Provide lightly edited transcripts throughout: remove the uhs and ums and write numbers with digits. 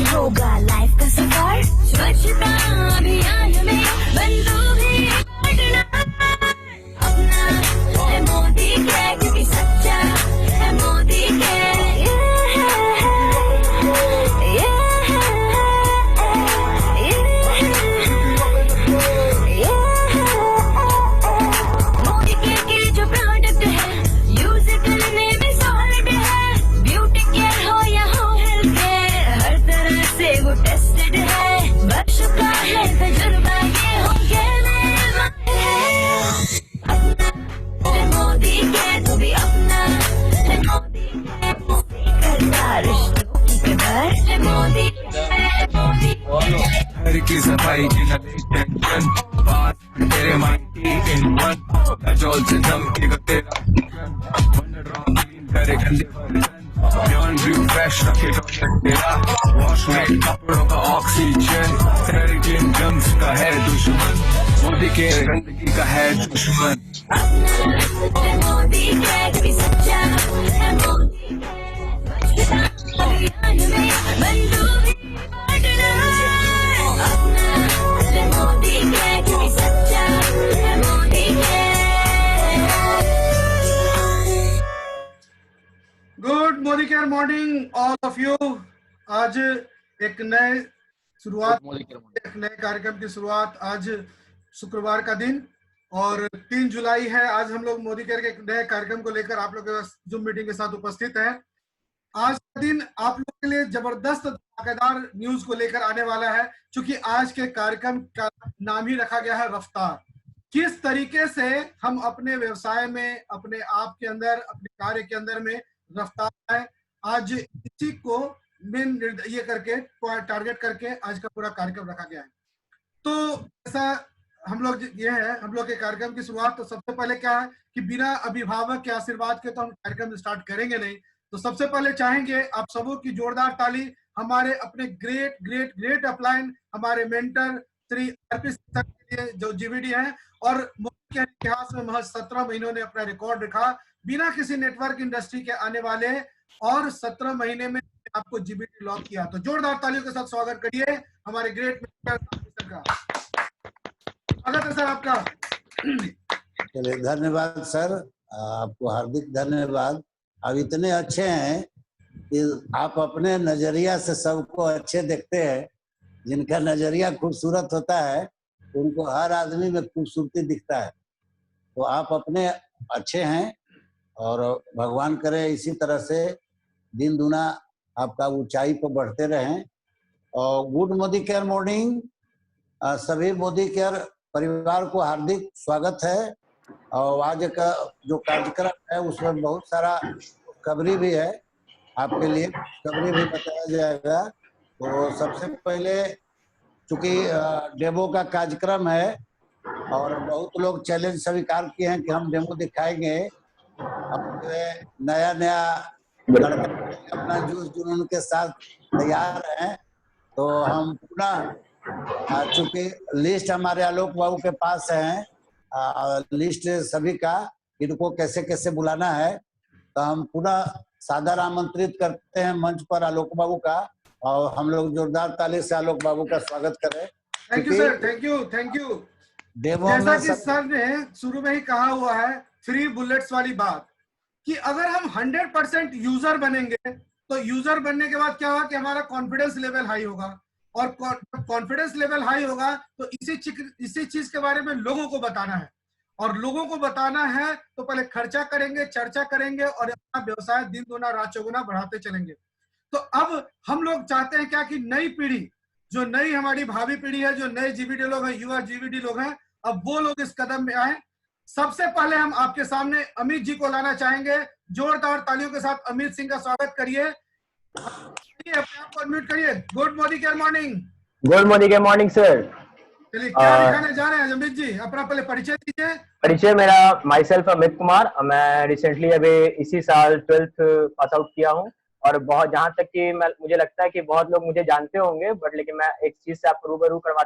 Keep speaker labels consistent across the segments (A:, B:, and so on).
A: होगा लाइफ का सफर, स्वच्छता अभियान में बंदू भी बढ़ना। अपना है मोदी के, क्योंकि सच्चा है मोदी के। मोदी के जो प्रोडक्ट है यूज करने में सॉलिड है। ब्यूटी केयर हो या हो हेल्थ केयर, हर तरह से वो टेस्टेड है। वर्ष का है तजुर्बा, ये हो अपना मोदी के, तू भी अपना है मोदी के। करता रिश्तों की कदर है मोदी
B: घर की सफाई की टेंशन, बात तेरे माइंडी इन वन, पेट्रोल से धमकेगा तेरा वन, रॉन्ग क्लीन करे गंदे बर्तन, लॉन्ड्री फ्रेश रखे टॉयलेट तेरा, वॉशमेट कपड़ों का ऑक्सीजन, तेरे क्लीन जम्स का है दुश्मन, मोदी के गंदगी का है दुश्मन।
A: मोदी के, कभी सच्चा है मोदी के। अभियान में बंदू भी बढ़ना। अपना मोदी के, कभी सच्चा है मोदी के।
C: Good Modicare morning all of you. आज एक नए कार्यक्रम की शुरुआत, आज शुक्रवार का दिन और 3 जुलाई है। आज हम लोग मोदी केयर के एक नए कार्यक्रम को लेकर आप लोग के जूम मीटिंग के साथ उपस्थित हैं। आज का दिन आप लोग के लिए जबरदस्त धमाकेदार न्यूज को लेकर आने वाला है, क्योंकि आज के कार्यक्रम का नाम ही रखा गया है रफ्तार। किस तरीके से हम अपने व्यवसाय में, अपने आप के अंदर, अपने कार्य के अंदर में रफ्तार है, आज इसी को मेन ये करके टारगेट करके आज का पूरा कार्यक्रम रखा गया है। तो ऐसा हम लोग ये है, हम लोग के कार्यक्रम की शुरुआत तो सबसे पहले क्या है कि बिना अभिभावक के आशीर्वाद के तो हम कार्यक्रम स्टार्ट करेंगे नहीं। तो सबसे पहले चाहेंगे आप सबों की जोरदार ताली हमारे अपने ग्रेट ग्रेट ग्रेट अपलाइन, हमारे मेंटर श्री आरपी सर के लिए, जो जीवीडी है और मोदी के इतिहास में महज 17 महीनों ने अपना रिकॉर्ड रखा बिना किसी नेटवर्क इंडस्ट्री के आने वाले, और 17 महीने में आपको जीबीटी लॉक किया। तो जोरदार तालियों के साथ स्वागत करिए हमारे ग्रेट मेंटर का। स्वागत है सर आपका।
D: चलिए, धन्यवाद सर, आपको हार्दिक धन्यवाद। अब इतने अच्छे हैं कि आप अपने नजरिया से सबको अच्छे देखते हैं। जिनका नजरिया खूबसूरत होता है उनको हर आदमी में खूबसूरती दिखता है। तो आप अपने अच्छे हैं और भगवान करे इसी तरह से दिन दुना आपका ऊंचाई पर बढ़ते रहें। और गुड मोदी केयर मॉर्निंग, सभी मोदी केयर परिवार को हार्दिक स्वागत है। और आज का जो कार्यक्रम है उसमें बहुत सारा खबरी भी है, आपके लिए खबरी भी बताया जाएगा। तो सबसे पहले चूंकि डेमो का कार्यक्रम है और बहुत लोग चैलेंज स्वीकार किए हैं कि हम डेमो दिखाएंगे, नया नया अपना जूस जुनून के साथ तैयार हैं। तो हम पुनः चूंकि लिस्ट हमारे आलोक बाबू के पास है, लिस्ट सभी का, इनको कैसे कैसे बुलाना है, तो हम पुनः सादर आमंत्रित करते हैं मंच पर आलोक बाबू का, और हम लोग जोरदार ताली से आलोक बाबू का स्वागत करें।
C: Thank you sir, thank you thank you. जैसा कि सर ने शुरू में ही कहा हुआ है, 3 बुलेट्स वाली बात, कि अगर हम 100% यूजर बनेंगे तो यूजर बनने के बाद क्या होगा कि हमारा कॉन्फिडेंस लेवल हाई होगा, और कॉन्फिडेंस लेवल हाई होगा तो इसी चीज के बारे में लोगों को बताना है, और लोगों को बताना है तो पहले खर्चा करेंगे, चर्चा करेंगे और अपना व्यवसाय दिन दुना रात चौगुना बढ़ाते चलेंगे। तो अब हम लोग चाहते हैं क्या कि नई पीढ़ी, जो नई हमारी भावी पीढ़ी है, जो नए जीवीडी लोग हैं, युवा जीवीडी लोग हैं, अब वो लोग इस कदम में आए। सबसे पहले हम आपके सामने अमित जी को लाना चाहेंगे। जोरदार तालियों के साथ अमित सिंह का स्वागत करिए। अपने आप को अनम्यूट करिए। Good Modicare morning.
E: Good Modicare morning sir.
C: चलिए, क्या दिखाने जा रहे हैं अमित जी? अपना पहले परिचय दीजिए।
E: परिचय मेरा माई सेल्फ अमित कुमार। मैं रिसेंटली अभी इसी साल 12th पास आउट किया हूँ और बहुत जहाँ तक कि मुझे लगता है कि बहुत लोग मुझे जानते होंगे, बट लेकिन मैं एक चीज से आपको रूबरू करवा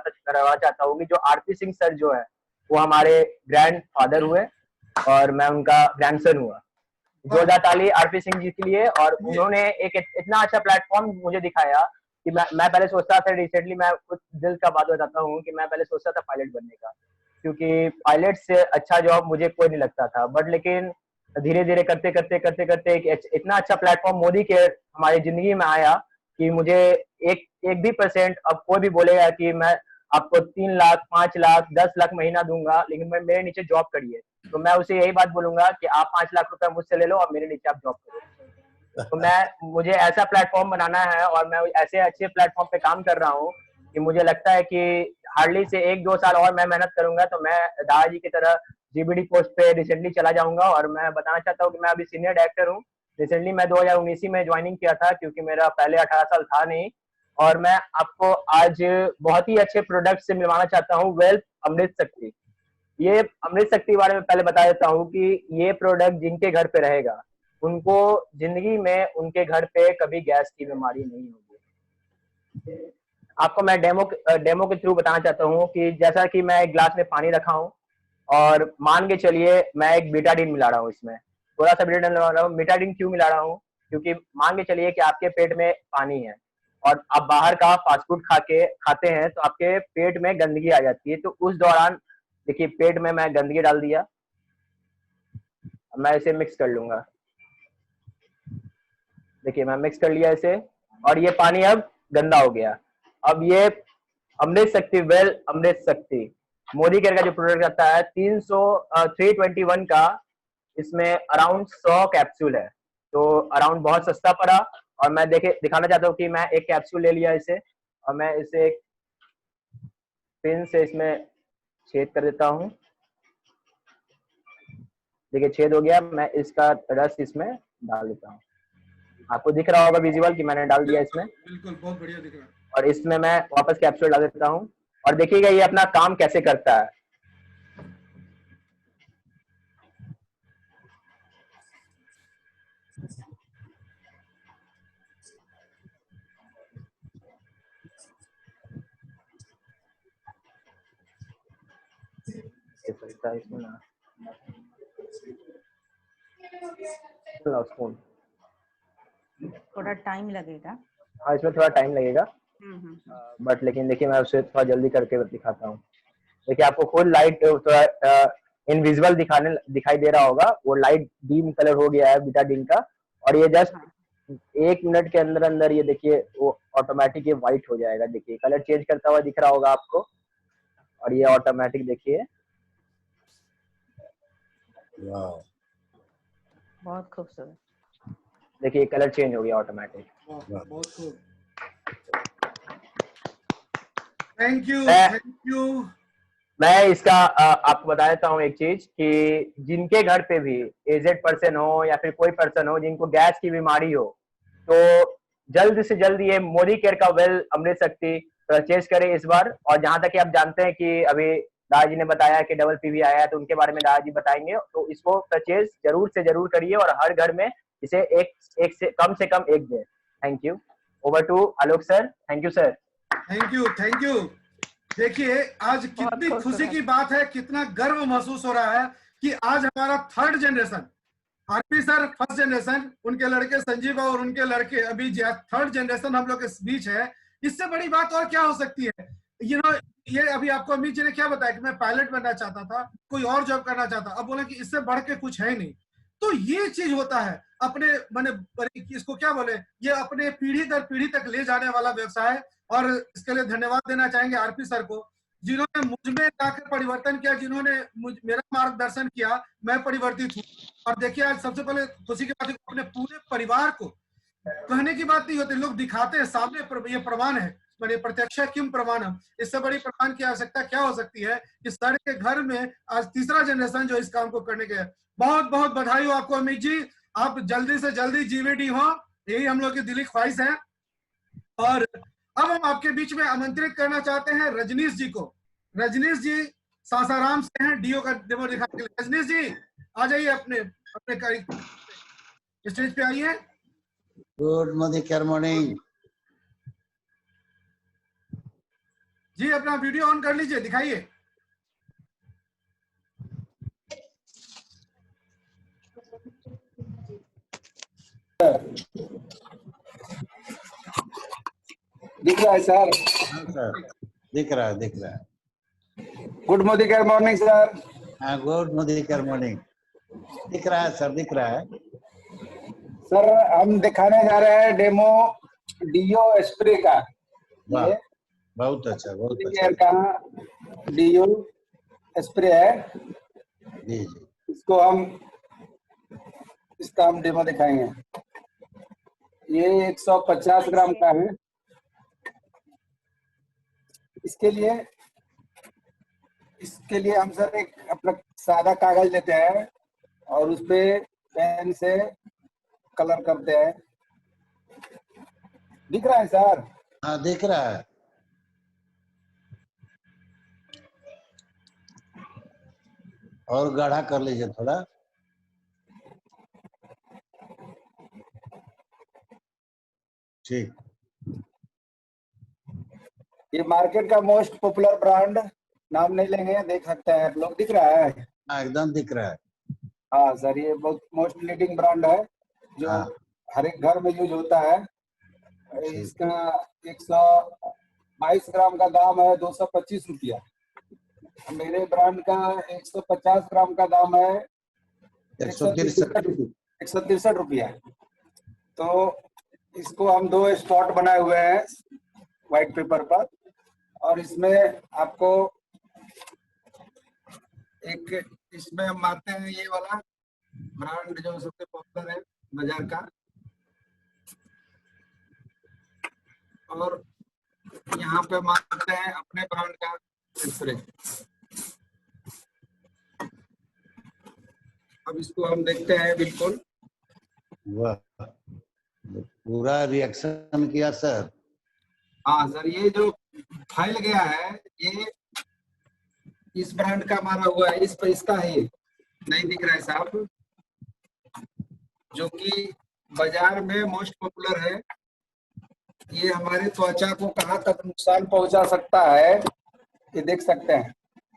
E: चाहता हूँ कि जो आरपी सिंह सर जो है वो हमारे ग्रैंड फादर हुए और मैं उनका ग्रैंडसन हुआ। जोरदार ताली आरपी सिंह जी के लिए। और उन्होंने एक इतना अच्छा प्लेटफॉर्म मुझे दिखाया कि मैं पहले सोचता था, रिसेंटली मैं कुछ दिल का बात बताता हूँ कि मैं पहले सोचता था पायलट बनने का, क्योंकि पायलट से अच्छा जॉब मुझे कोई नहीं लगता था। बट लेकिन धीरे धीरे करते करते करते करते एक इतना अच्छा प्लेटफॉर्म मोदी के हमारी जिंदगी में आया कि मुझे एक एक भी परसेंट, अब कोई भी बोलेगा कि मैं आपको 3 लाख 5 लाख 10 लाख महीना दूंगा लेकिन मैं मेरे नीचे जॉब करिए, तो मैं उसे यही बात बोलूंगा कि आप 5 लाख रुपए मुझसे ले लो और मेरे नीचे आप जॉब करो। तो मुझे ऐसा प्लेटफॉर्म बनाना है और मैं ऐसे अच्छे प्लेटफॉर्म पे काम कर रहा हूँ कि मुझे लगता है कि हार्डली से 1-2 साल और मैं मेहनत करूंगा तो मैं दादाजी की तरह जीबीडी पोस्ट पे रिसेंटली चला जाऊंगा। और मैं बताना चाहता हूँ कि मैं अभी सीनियर डायरेक्टर हूँ। रिसेंटली मैं 2019 में ज्वाइनिंग किया था क्योंकि मेरा पहले 18 साल था नहीं। और मैं आपको आज बहुत ही अच्छे प्रोडक्ट से मिलवाना चाहता हूँ, वेल्थ अमृत शक्ति। ये अमृत शक्ति के बारे में पहले बता देता हूँ कि ये प्रोडक्ट जिनके घर पे रहेगा उनको जिंदगी में उनके घर पे कभी गैस की बीमारी नहीं होगी। आपको मैं डेमो के थ्रू बताना चाहता हूँ कि जैसा कि मैं एक ग्लास में पानी रखा हूँ और मान के चलिए मैं एक बीटाडीन मिला रहा हूँ, इसमें थोड़ा सा बीटाडीन मिला रहा हूँ। बीटाडीन क्यों मिला रहा हूँ? क्योंकि मान के चलिए कि आपके पेट में पानी है और आप बाहर का फास्ट फूड खाते हैं तो आपके पेट में गंदगी आ जाती है। तो उस दौरान देखिए पेट में मैं गंदगी डाल दिया, मैं इसे मिक्स कर लूंगा। देखिए मैं मिक्स कर लिया इसे और ये पानी अब गंदा हो गया। अब ये अमृत शक्ति वेल अमृत शक्ति मोदी केयर का जो प्रोडक्ट आता है 321 का, इसमें अराउंड 100 कैप्सूल है, तो अराउंड बहुत सस्ता पड़ा। और मैं दिखाना चाहता हूँ कि मैं एक कैप्सूल ले लिया इसे और मैं इसे एक पिन से इसमें छेद कर देता हूँ। देखिए छेद हो गया, मैं इसका रस इसमें डाल देता हूँ। आपको दिख रहा होगा विजुअल कि मैंने डाल दिया इसमें।
C: बिल्कुल बहुत बढ़िया दिख रहा है।
E: और इसमें मैं वापस कैप्सूल डाल देता हूँ और देखिएगा ये अपना काम कैसे करता है। इसमें ना स्पून,
F: थोड़ा टाइम लगेगा।
E: हाँ इसमें थोड़ा टाइम लगेगा बट लेकिन देखिए मैं उसे थोड़ा जल्दी करके दिखाता हूँ। देखिए आपको खुद लाइट थोड़ा इनविजिबल दिखाई दे रहा होगा, वो लाइट डीम कलर हो गया है बीटाडीन का। और ये जस्ट 1 मिनट के अंदर अंदर ये देखिए वो ऑटोमेटिक ये व्हाइट हो जाएगा। देखिए कलर चेंज करता हुआ दिख रहा होगा आपको और ये ऑटोमेटिक देखिए
F: बहुत खूबसूरत।
E: देखिए कलर चेंज हो गया ऑटोमेटिक।
C: बहुत खूब, थैंक यू।
E: मैं इसका आपको बता देता हूँ एक चीज कि जिनके घर पे भी एजेड पर्सन हो या फिर कोई पर्सन हो जिनको गैस की बीमारी हो, तो जल्द से जल्द ये मोदी केयर का वेल अमृत शक्ति परचेज करें इस बार। और जहां तक कि आप जानते हैं कि अभी दादाजी ने बताया कि डबल पीवी आया है, तो उनके बारे में दादाजी बताएंगे, तो इसको परचेज जरूर से जरूर करिए और हर घर में इसे एक से कम एक दें। Thank you. Over to Alok sir. Thank you sir.
C: Thank you. देखिए आज कितनी खुशी की बात है, कितना गर्व महसूस हो रहा है कि आज हमारा 3rd generation, RP sir 1st generation, उनके लड़के संजीव और उनके लड़के अभी 3rd जनरेशन हम लोग के बीच है। इससे बड़ी बात और क्या हो सकती है? ये अभी आपको अमित जी ने क्या बताया कि मैं पायलट बनना चाहता था, कोई और जॉब करना चाहता, अब बोले कि इससे बढ़ के कुछ है नहीं। तो ये चीज होता है अपने माने इसको क्या बोले, ये अपने पीढ़ी दर पीढ़ी तक ले जाने वाला व्यवसाय। और इसके लिए धन्यवाद देना चाहेंगे आरपी सर को, जिन्होंने मुझ में जाकर परिवर्तन किया, जिन्होंने मेरा मार्गदर्शन किया, मैं परिवर्तित हूँ। और देखिए आज सबसे पहले खुशी की बात है, अपने पूरे परिवार को, कहने की बात नहीं होती, लोग दिखाते हैं सामने, ये प्रमाण है, मैंने प्रत्यक्ष किम प्रमाणम, इससे बड़ी प्रमाण की आवश्यकता क्या हो सकती है कि सर के घर में आज 3रा जनरेशन जो इस काम को करने के। बहुत बहुत बधाई हो आपको अमित जी, आप जल्दी से जल्दी जीवीडी हो, यही हम लोग की दिली ख्वाहिश है। और अब हम आपके बीच में आमंत्रित करना चाहते हैं रजनीश जी को। रजनीश जी सासाराम से हैं, डीओ का डेमो दिखाने के लिए। रजनीश जी आ जाइए, अपने स्टेज पे आइए।
D: Good Modicare morning.
C: जी अपना वीडियो ऑन कर लीजिए, दिखाइए।
G: दिख रहा है सर?
D: हाँ सर, दिख रहा है, दिख रहा है।
G: Good Modicare morning sir.
D: हाँ, गुड मोदी केयर मॉर्निंग। दिख रहा है सर, दिख रहा है।
G: सर हम दिखाने जा रहे हैं डेमो डीओ स्प्रे का।
D: वाह,
G: ये
D: बहुत अच्छा, बहुत अच्छा।
G: केयर का डीओ स्प्रे है।
D: जी जी।
G: इसका हम डेमो दिखाएंगे। ये 150 ग्राम का है। इसके लिए हम सर एक अपना सादा कागज लेते हैं और उस पे पेन से कलर करते हैं। दिख रहा है सर?
D: हाँ, दिख रहा है। और गाढ़ा कर लीजिए थोड़ा। ठीक।
G: ये मार्केट का मोस्ट पॉपुलर ब्रांड, नाम नहीं लेंगे, देख सकते हैं आप लोग। दिख रहा है?
D: हाँ, एकदम दिख रहा है।
G: हाँ सर, ये बहुत मोस्ट लीडिंग ब्रांड है जो
D: हाँ।
G: हर एक घर में यूज होता है।
D: ठीक।
G: इसका 122 ग्राम का दाम है 225 रुपया। मेरे ब्रांड का 150 ग्राम का दाम है 163 रुपया। तो इसको हम 2 स्पॉट बनाए हुए हैं व्हाइट पेपर पर, और इसमें आपको इसमें हम मारते हैं ये वाला ब्रांड जो सबसे पॉपुलर है बाजार का, और यहाँ पे मारते हैं अपने ब्रांड का स्प्रे। अब इसको हम देखते हैं। बिल्कुल
D: वाह, पूरा रिएक्शन किया सर।
G: हाँ सर, ये जो फैल गया है ये इस ब्रांड का मारा हुआ है, इस पर इसका है। नहीं दिख रहा है साहब? जो कि बाजार में मोस्ट पॉपुलर है। ये हमारे त्वचा को कहाँ तक नुकसान पहुंचा सकता है ये देख सकते हैं।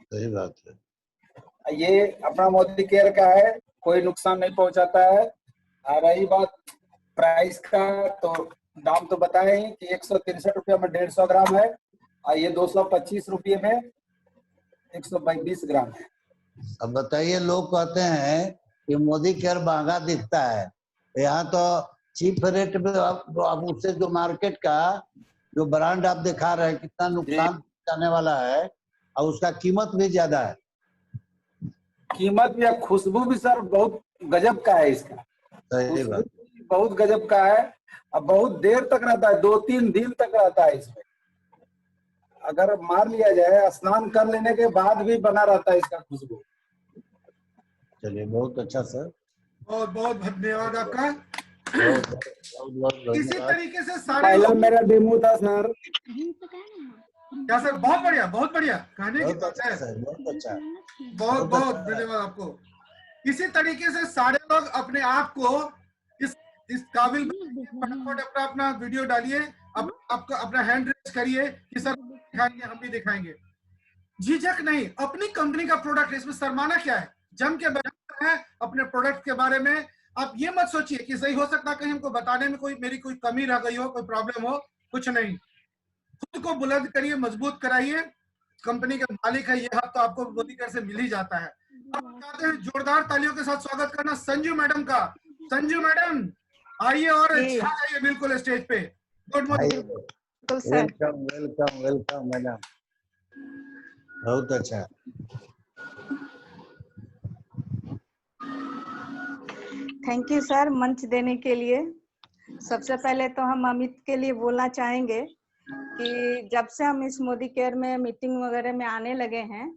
D: सही बात है।
G: ये अपना मोदी केयर का है, कोई नुकसान नहीं पहुंचाता है। और रही बात प्राइस का, तो दाम तो बताए ही कि 163 रुपये में 150 ग्राम है, और ये 225 रुपये में 122 ग्राम है।
D: अब बताइए, लोग कहते हैं कि मोदी केयर महंगा दिखता है, यहाँ तो चीप रेट में अब उससे जो मार्केट का जो ब्रांड आप दिखा रहे हैं कितना नुकसान जाने वाला है, और उसका कीमत भी ज्यादा है।
G: कीमत भी है, खुशबू भी सर बहुत गजब का है इसका।
D: सही बात।
G: बहुत गजब का है, और बहुत देर तक रहता है, 2-3 दिन तक रहता है इसमें। अगर मार लिया जाए, स्नान कर लेने के बाद भी बना रहता है इसका खुशबू।
D: चलिए, बहुत अच्छा सर,
C: बहुत बहुत धन्यवाद आपका।
D: बहुत बहुत
C: इसी
D: धन्यवाद।
C: तरीके से सारे
G: पहला
C: लोग,
G: मेरा डेमो था सर।
C: क्या सर, बहुत बढ़िया, बहुत बढ़िया, कहने की
D: बहुत
C: बात
D: अच्छा
C: है।
D: सर, बहुत अच्छा।
C: बहुत बहुत
D: अच्छा।
C: धन्यवाद आपको। इसी तरीके से सारे लोग अपने आप को इस काबिल बनाइए। फटाफट अपना अपना वीडियो डालिए, आपका अपना हैंड रेज करिए कि सर दिखाएंगे, हम भी दिखाएंगे। झिझक नहीं, अपनी कंपनी का प्रोडक्ट है, इसमें शर्माना क्या है। जम के बताना है अपने प्रोडक्ट के बारे में। आप ये मत सोचिए कि सही हो सकता कहीं हमको बताने में मेरी कोई कमी रह गई हो, कोई प्रॉब्लम हो, कुछ नहीं। खुद को बुलंद करिए, मजबूत कराइए। कंपनी के मालिक है ये हक तो आपको मोदी केयर से मिल ही जाता है। अब चाहते हैं जोरदार तालियों के साथ स्वागत करना संजू मैडम का। संजू मैडम आइए और छा जाइए बिल्कुल स्टेज पे। Good morning.
D: Welcome welcome welcome madam, बहुत अच्छा।
F: थैंक यू सर मंच देने के लिए। सबसे पहले तो हम अमित के लिए बोलना चाहेंगे कि जब से हम इस मोदी केयर में मीटिंग वगैरह में आने लगे हैं,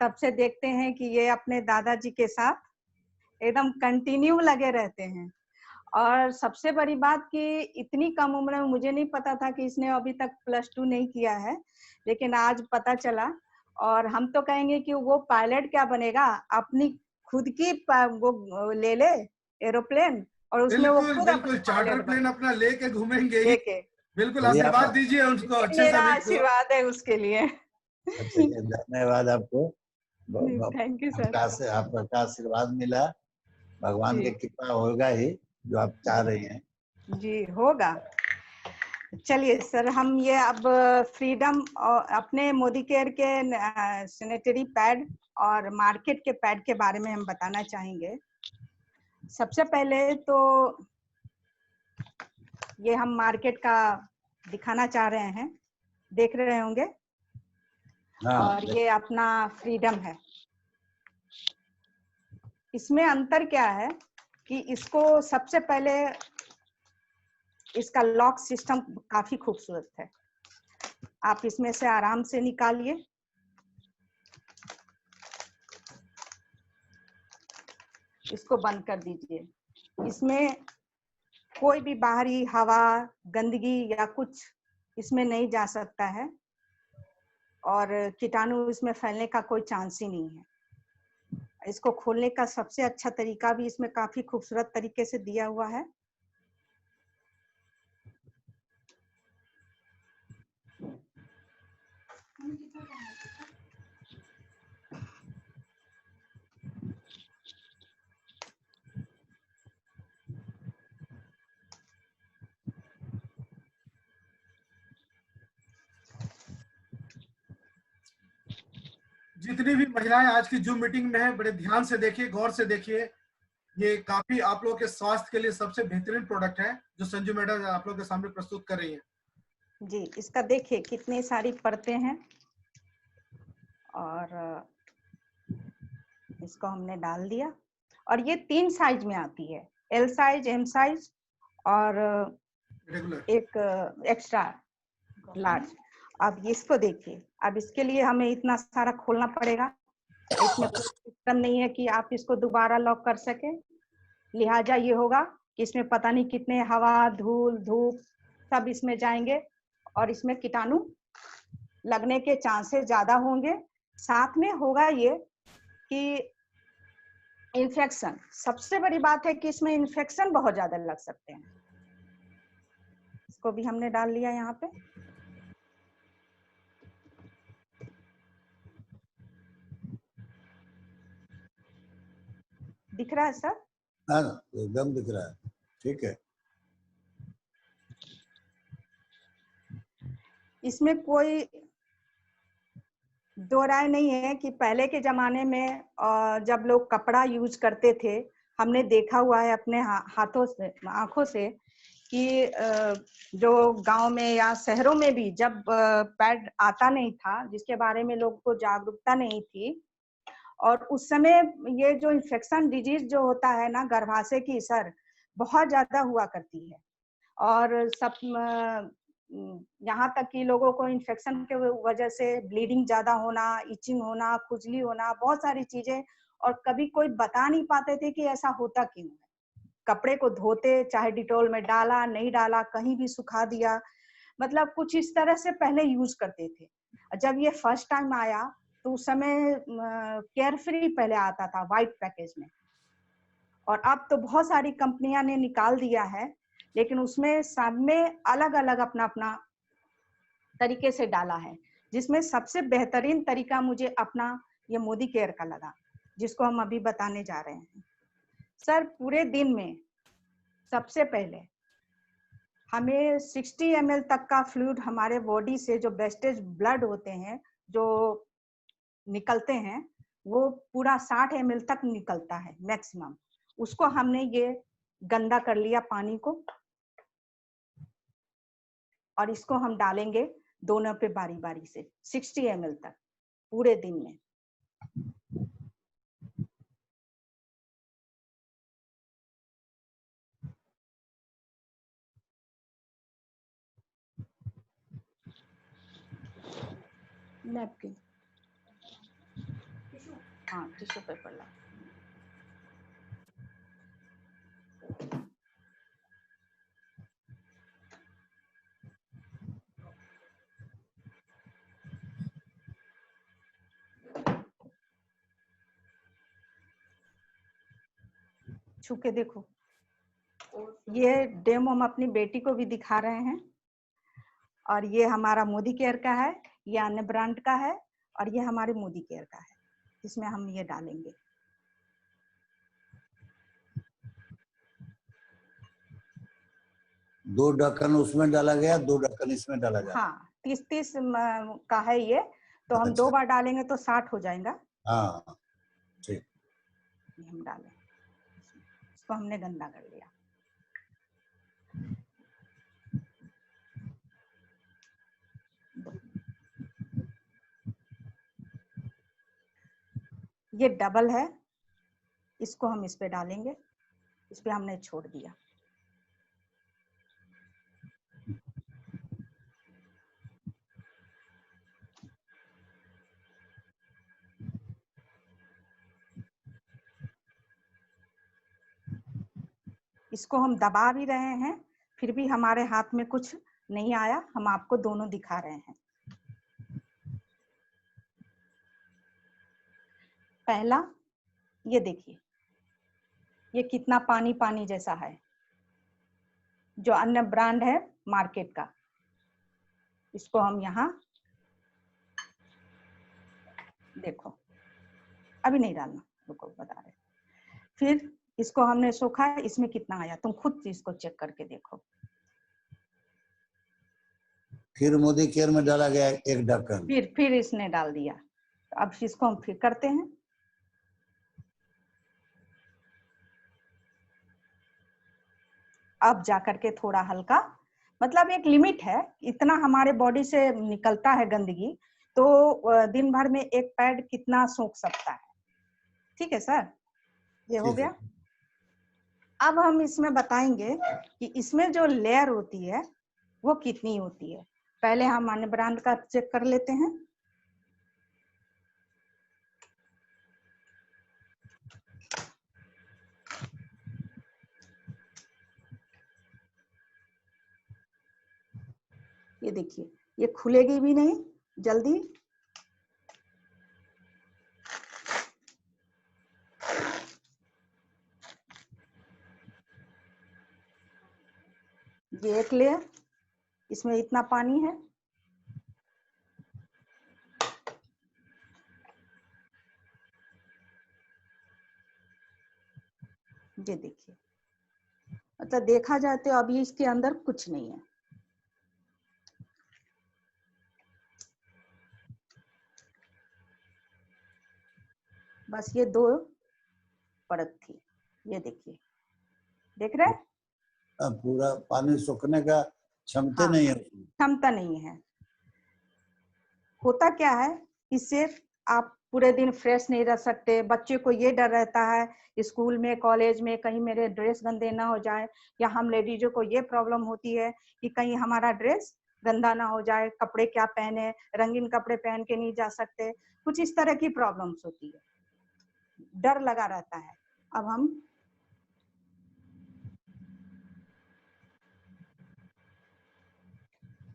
F: तब से देखते हैं कि ये अपने दादाजी के साथ एकदम कंटिन्यू लगे रहते हैं। और सबसे बड़ी बात कि इतनी कम उम्र में मुझे नहीं पता था कि इसने अभी तक +2 नहीं किया है, लेकिन आज पता चला। और हम तो कहेंगे कि वो पायलट क्या बनेगा, अपनी खुद की वो ले एरोप्लेन और उसमें वो
C: बिल्कुल
F: खुद
C: बिल्कुल,
F: अपना
C: चार्टर
F: पायलट
C: प्लेन अपना लेके घूमेंगे ही।
F: लेके,
C: बिल्कुल,
D: चलिए
C: आशीर्वाद
D: आप
C: दीजिए उनको,
F: ये
C: अच्छे
F: मेरा
C: सभी को।
F: आशीर्वाद है उसके लिए।
D: चलिए, धन्यवाद आपको।
F: Thank you sir.
D: आपका आशीर्वाद मिला, भगवान
F: जी
D: की कृपा होगा ही जो आप चाह रही हैं।
F: जी होगा। चलिए सर, हम ये अब फ्रीडम और अपने मोदी केयर के सैनिटरी पैड और मार्केट के पैड के बारे में हम बताना चाहेंगे। सबसे पहले तो ये हम मार्केट का दिखाना चाह रहे हैं, देख रहे होंगे।
D: हाँ,
F: और ये अपना फ्रीडम है। इसमें अंतर क्या है कि इसको सबसे पहले इसका लॉक सिस्टम काफी खूबसूरत है। आप इसमें से आराम से निकालिए। इसको बंद कर दीजिए। इसमें कोई भी बाहरी हवा, गंदगी या कुछ इसमें नहीं जा सकता है और कीटाणु इसमें फैलने का कोई चांस ही नहीं है। इसको खोलने का सबसे अच्छा तरीका भी इसमें काफी खूबसूरत तरीके से दिया हुआ है।
C: जितनी भी महिलाएं आज की जूम मीटिंग में हैं, बड़े ध्यान से देखिए, गौर से देखिए। ये काफी आप लोगों के स्वास्थ्य के लिए सबसे बेहतरीन प्रोडक्ट है जो संजू मैडम आप लोगों के सामने प्रस्तुत कर रही हैं।
F: जी, इसका देखिए कितनी सारी परतें हैं और इसको हमने डाल दिया। और ये 3 साइज में आती है, एल साइज, एम साइज और
C: रेगुलर।
F: एक एक्स्ट्रा लार्ज। अब इसको देखिए, अब इसके लिए हमें इतना सारा खोलना पड़ेगा। इसमें कोई सिस्टम नहीं है कि आप इसको दोबारा लॉक कर सके। लिहाजा ये होगा कि इसमें पता नहीं कितने हवा, धूल, धूप सब इसमें जाएंगे और इसमें कीटाणु लगने के चांसेस ज्यादा होंगे। साथ में होगा ये कि इन्फेक्शन, सबसे बड़ी बात है कि इसमें इन्फेक्शन बहुत ज्यादा लग सकते हैं। इसको भी हमने डाल लिया यहाँ पे। दिख रहा है सर?
D: हाँ, एकदम दिख रहा है, ठीक है।
F: इसमें कोई दो राय नहीं है कि पहले के जमाने में जब लोग कपड़ा यूज करते थे, हमने देखा हुआ है अपने हाथों से, आंखों से कि जो गांव में या शहरों में भी जब पैड आता नहीं था, जिसके बारे में लोगों को जागरूकता नहीं थी, और उस समय ये जो इन्फेक्शन डिजीज जो होता है ना, गर्भाशय की सर बहुत ज्यादा हुआ करती है। और सब यहाँ तक कि लोगों को इन्फेक्शन के वजह से ब्लीडिंग ज्यादा होना, इचिंग होना, खुजली होना, बहुत सारी चीजें, और कभी कोई बता नहीं पाते थे कि ऐसा होता क्यों है। कपड़े को धोते, चाहे डिटॉल में डाला, नहीं डाला, कहीं भी सुखा दिया, मतलब कुछ इस तरह से पहले यूज करते थे। जब ये फर्स्ट टाइम आया तो उस समय केयर फ्री पहले आता था व्हाइट पैकेज में, और अब तो बहुत सारी कंपनियां ने निकाल दिया है, लेकिन उसमें सब में अलग अलग अपना अपना तरीके से डाला है, जिसमें सबसे बेहतरीन तरीका मुझे अपना ये मोदी केयर का लगा, जिसको हम अभी बताने जा रहे हैं। सर, पूरे दिन में सबसे पहले हमें 60 ml तक का फ्लूइड हमारे बॉडी से, जो वेस्टेज ब्लड होते हैं जो निकलते हैं, वो पूरा 60 ml तक निकलता है मैक्सिमम। उसको हमने ये गंदा कर लिया पानी को, और इसको हम डालेंगे दोनों पे बारी बारी से 60 ml तक पूरे दिन में। नैपकिन, हाँ, टिश्यू पेपर ला। छू के देखो। ये डेमो हम अपनी बेटी को भी दिखा रहे हैं। और ये हमारा मोदी केयर का है, ये अन्य ब्रांड का है, और ये हमारे मोदी केयर का है, इसमें हम ये डालेंगे।
D: दो ढक्कन उसमें डाला गया, 2 ढक्कन इसमें डाला जा रहा है।
F: हाँ, 30-30 का है ये, तो हम 2
D: अच्छा।
F: बार डालेंगे तो 60 हो जाएगा।
D: हाँ ठीक।
F: ये हम डालें, इसको हमने गंदा कर लिया। ये डबल है, इसको हम इस पे डालेंगे, इस पे हमने छोड़ दिया। इसको हम दबा भी रहे हैं, फिर भी हमारे हाथ में कुछ नहीं आया, हम आपको दोनों दिखा रहे हैं। पहला, ये देखिए, ये कितना पानी पानी जैसा है, जो अन्य ब्रांड है मार्केट का। इसको हम यहाँ देखो, अभी नहीं डालना, रुको बता रहे। फिर इसको हमने सोखा है, इसमें कितना आया तुम खुद इसको चेक करके देखो।
D: फिर मोदी केयर में डाला गया 1 ढक्कन।
F: फिर इसने डाल दिया। तो अब इसको हम फिर करते हैं। अब जाकर के थोड़ा हल्का, मतलब एक लिमिट है, इतना हमारे बॉडी से निकलता है गंदगी, तो दिन भर में एक पैड कितना सोख सकता है। ठीक है सर, ये हो
D: ठीक है।
F: गया। अब हम इसमें बताएंगे कि इसमें जो लेयर होती है वो कितनी होती है। पहले हम अन्य ब्रांड का चेक कर लेते हैं। ये देखिए, ये खुलेगी भी नहीं जल्दी। ये एक लेयर, इसमें इतना पानी है। ये देखिए, मतलब देखा जाए तो अभी इसके अंदर कुछ नहीं है। बस ये 2 परत थी। ये देखिए, देख रहे हैं?
D: अब पूरा पानी सोखने का क्षमता
F: हाँ,
D: नहीं है।
F: क्षमता नहीं है। होता क्या है, इससे आप पूरे दिन फ्रेश नहीं रह सकते। बच्चे को ये डर रहता है स्कूल में, कॉलेज में, कहीं मेरे ड्रेस गंदे ना हो जाए, या हम लेडीजों को ये प्रॉब्लम होती है कि कहीं हमारा ड्रेस गंदा ना हो जाए, कपड़े क्या पहने, रंगीन कपड़े पहन के नहीं जा सकते, कुछ इस तरह की प्रॉब्लम्स होती है, डर लगा रहता है। अब हम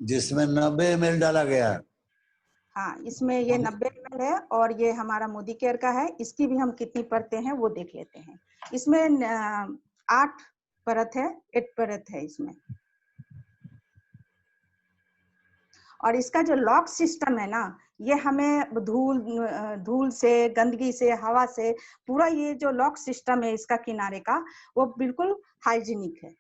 D: जिसमें 90 ml डाला गया।
F: हाँ, इसमें ये 90 ml है, और ये हमारा मोदी केयर का है। इसकी भी हम कितनी परतें हैं वो देख लेते हैं। इसमें 8 परत है, 8 परत है इसमें। और इसका जो लॉक सिस्टम है ना, ये हमें धूल से, गंदगी से, हवा से, पूरा ये जो लॉक सिस्टम है इसका किनारे का, वो बिल्कुल हाइजीनिक है।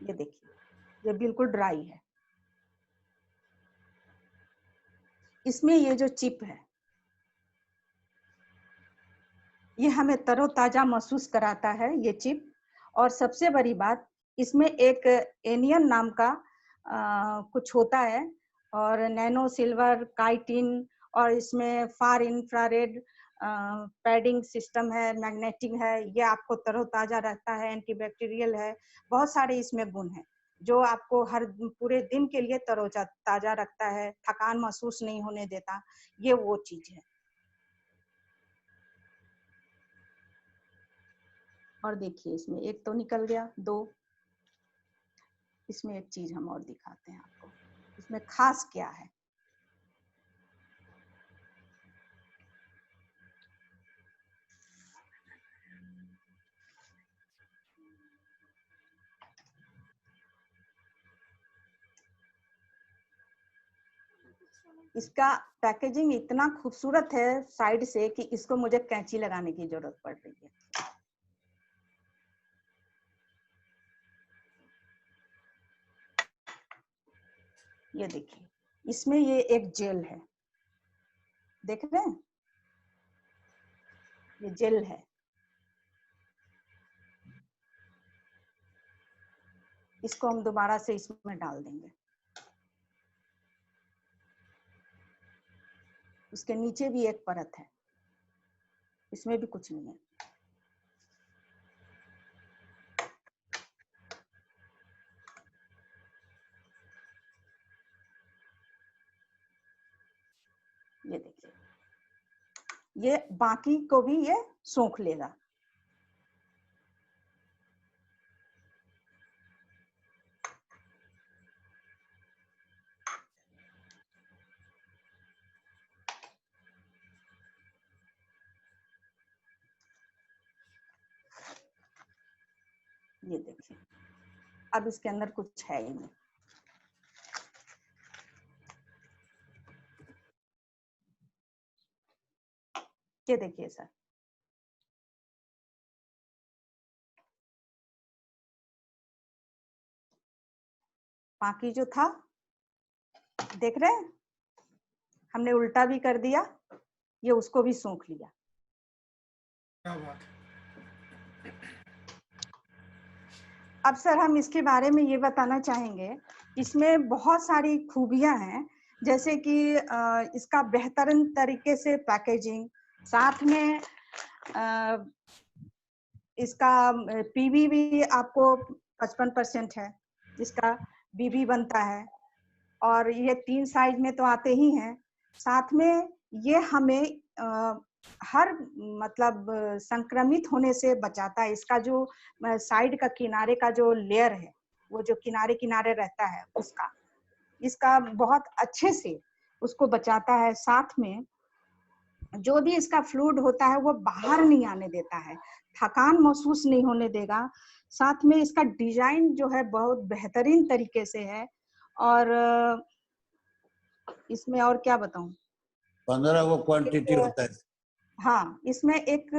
F: ये देखिए, ये बिल्कुल ड्राई है। इसमें ये जो चिप है, ये हमें तरोताजा महसूस कराता है, ये चिप। और सबसे बड़ी बात, इसमें एक एनियन नाम का कुछ होता है, और नैनो सिल्वर काइटिन, और इसमें फार इंफ्रारेड पैडिंग सिस्टम है, मैग्नेटिक है। ये आपको तरोताजा रहता है, एंटीबैक्टीरियल है, बहुत सारे इसमें गुण हैं जो आपको हर पूरे दिन के लिए तरोताजा रखता है, थकान महसूस नहीं होने देता। ये वो चीज है। और देखिए, इसमें एक तो निकल गया, 2, इसमें एक चीज हम और दिखाते हैं आपको, इसमें खास क्या है। इसका पैकेजिंग इतना खूबसूरत है साइड से कि इसको मुझे कैंची लगाने की जरूरत पड़ रही है। ये देखिए, इसमें ये एक जेल है, देख रहे हैं, ये जेल है। इसको हम दोबारा से इसमें डाल देंगे। उसके नीचे भी एक परत है, इसमें भी कुछ नहीं है। ये देखिए, ये बाकी को भी ये सोख लेगा। ये देखिए, अब इसके अंदर कुछ है ही नहीं। ये देखिए सर, बाकी जो था, देख रहे हैं, हमने उल्टा भी कर दिया, ये उसको भी सोख लिया।
C: क्या बात है।
F: अब सर हम इसके बारे में ये बताना चाहेंगे, इसमें बहुत सारी खूबियां हैं, जैसे कि इसका बेहतरीन तरीके से पैकेजिंग, साथ में इसका पीवी भी आपको 55% है, जिसका बीबी बनता है, और ये 3 साइज में तो आते ही हैं। साथ में ये हमें हर मतलब संक्रमित होने से बचाता है। इसका जो साइड का किनारे का जो लेयर है, वो जो किनारे किनारे रहता है उसका, इसका बहुत अच्छे से उसको बचाता है। साथ में जो भी इसका फ्लूइड होता है वो बाहर नहीं आने देता है, थकान महसूस नहीं होने देगा। साथ में इसका डिजाइन जो है बहुत बेहतरीन तरीके से है। और इसमें और क्या बताऊं,
D: 15 वो क्वांटिटी होता है।
F: हाँ, इसमें एक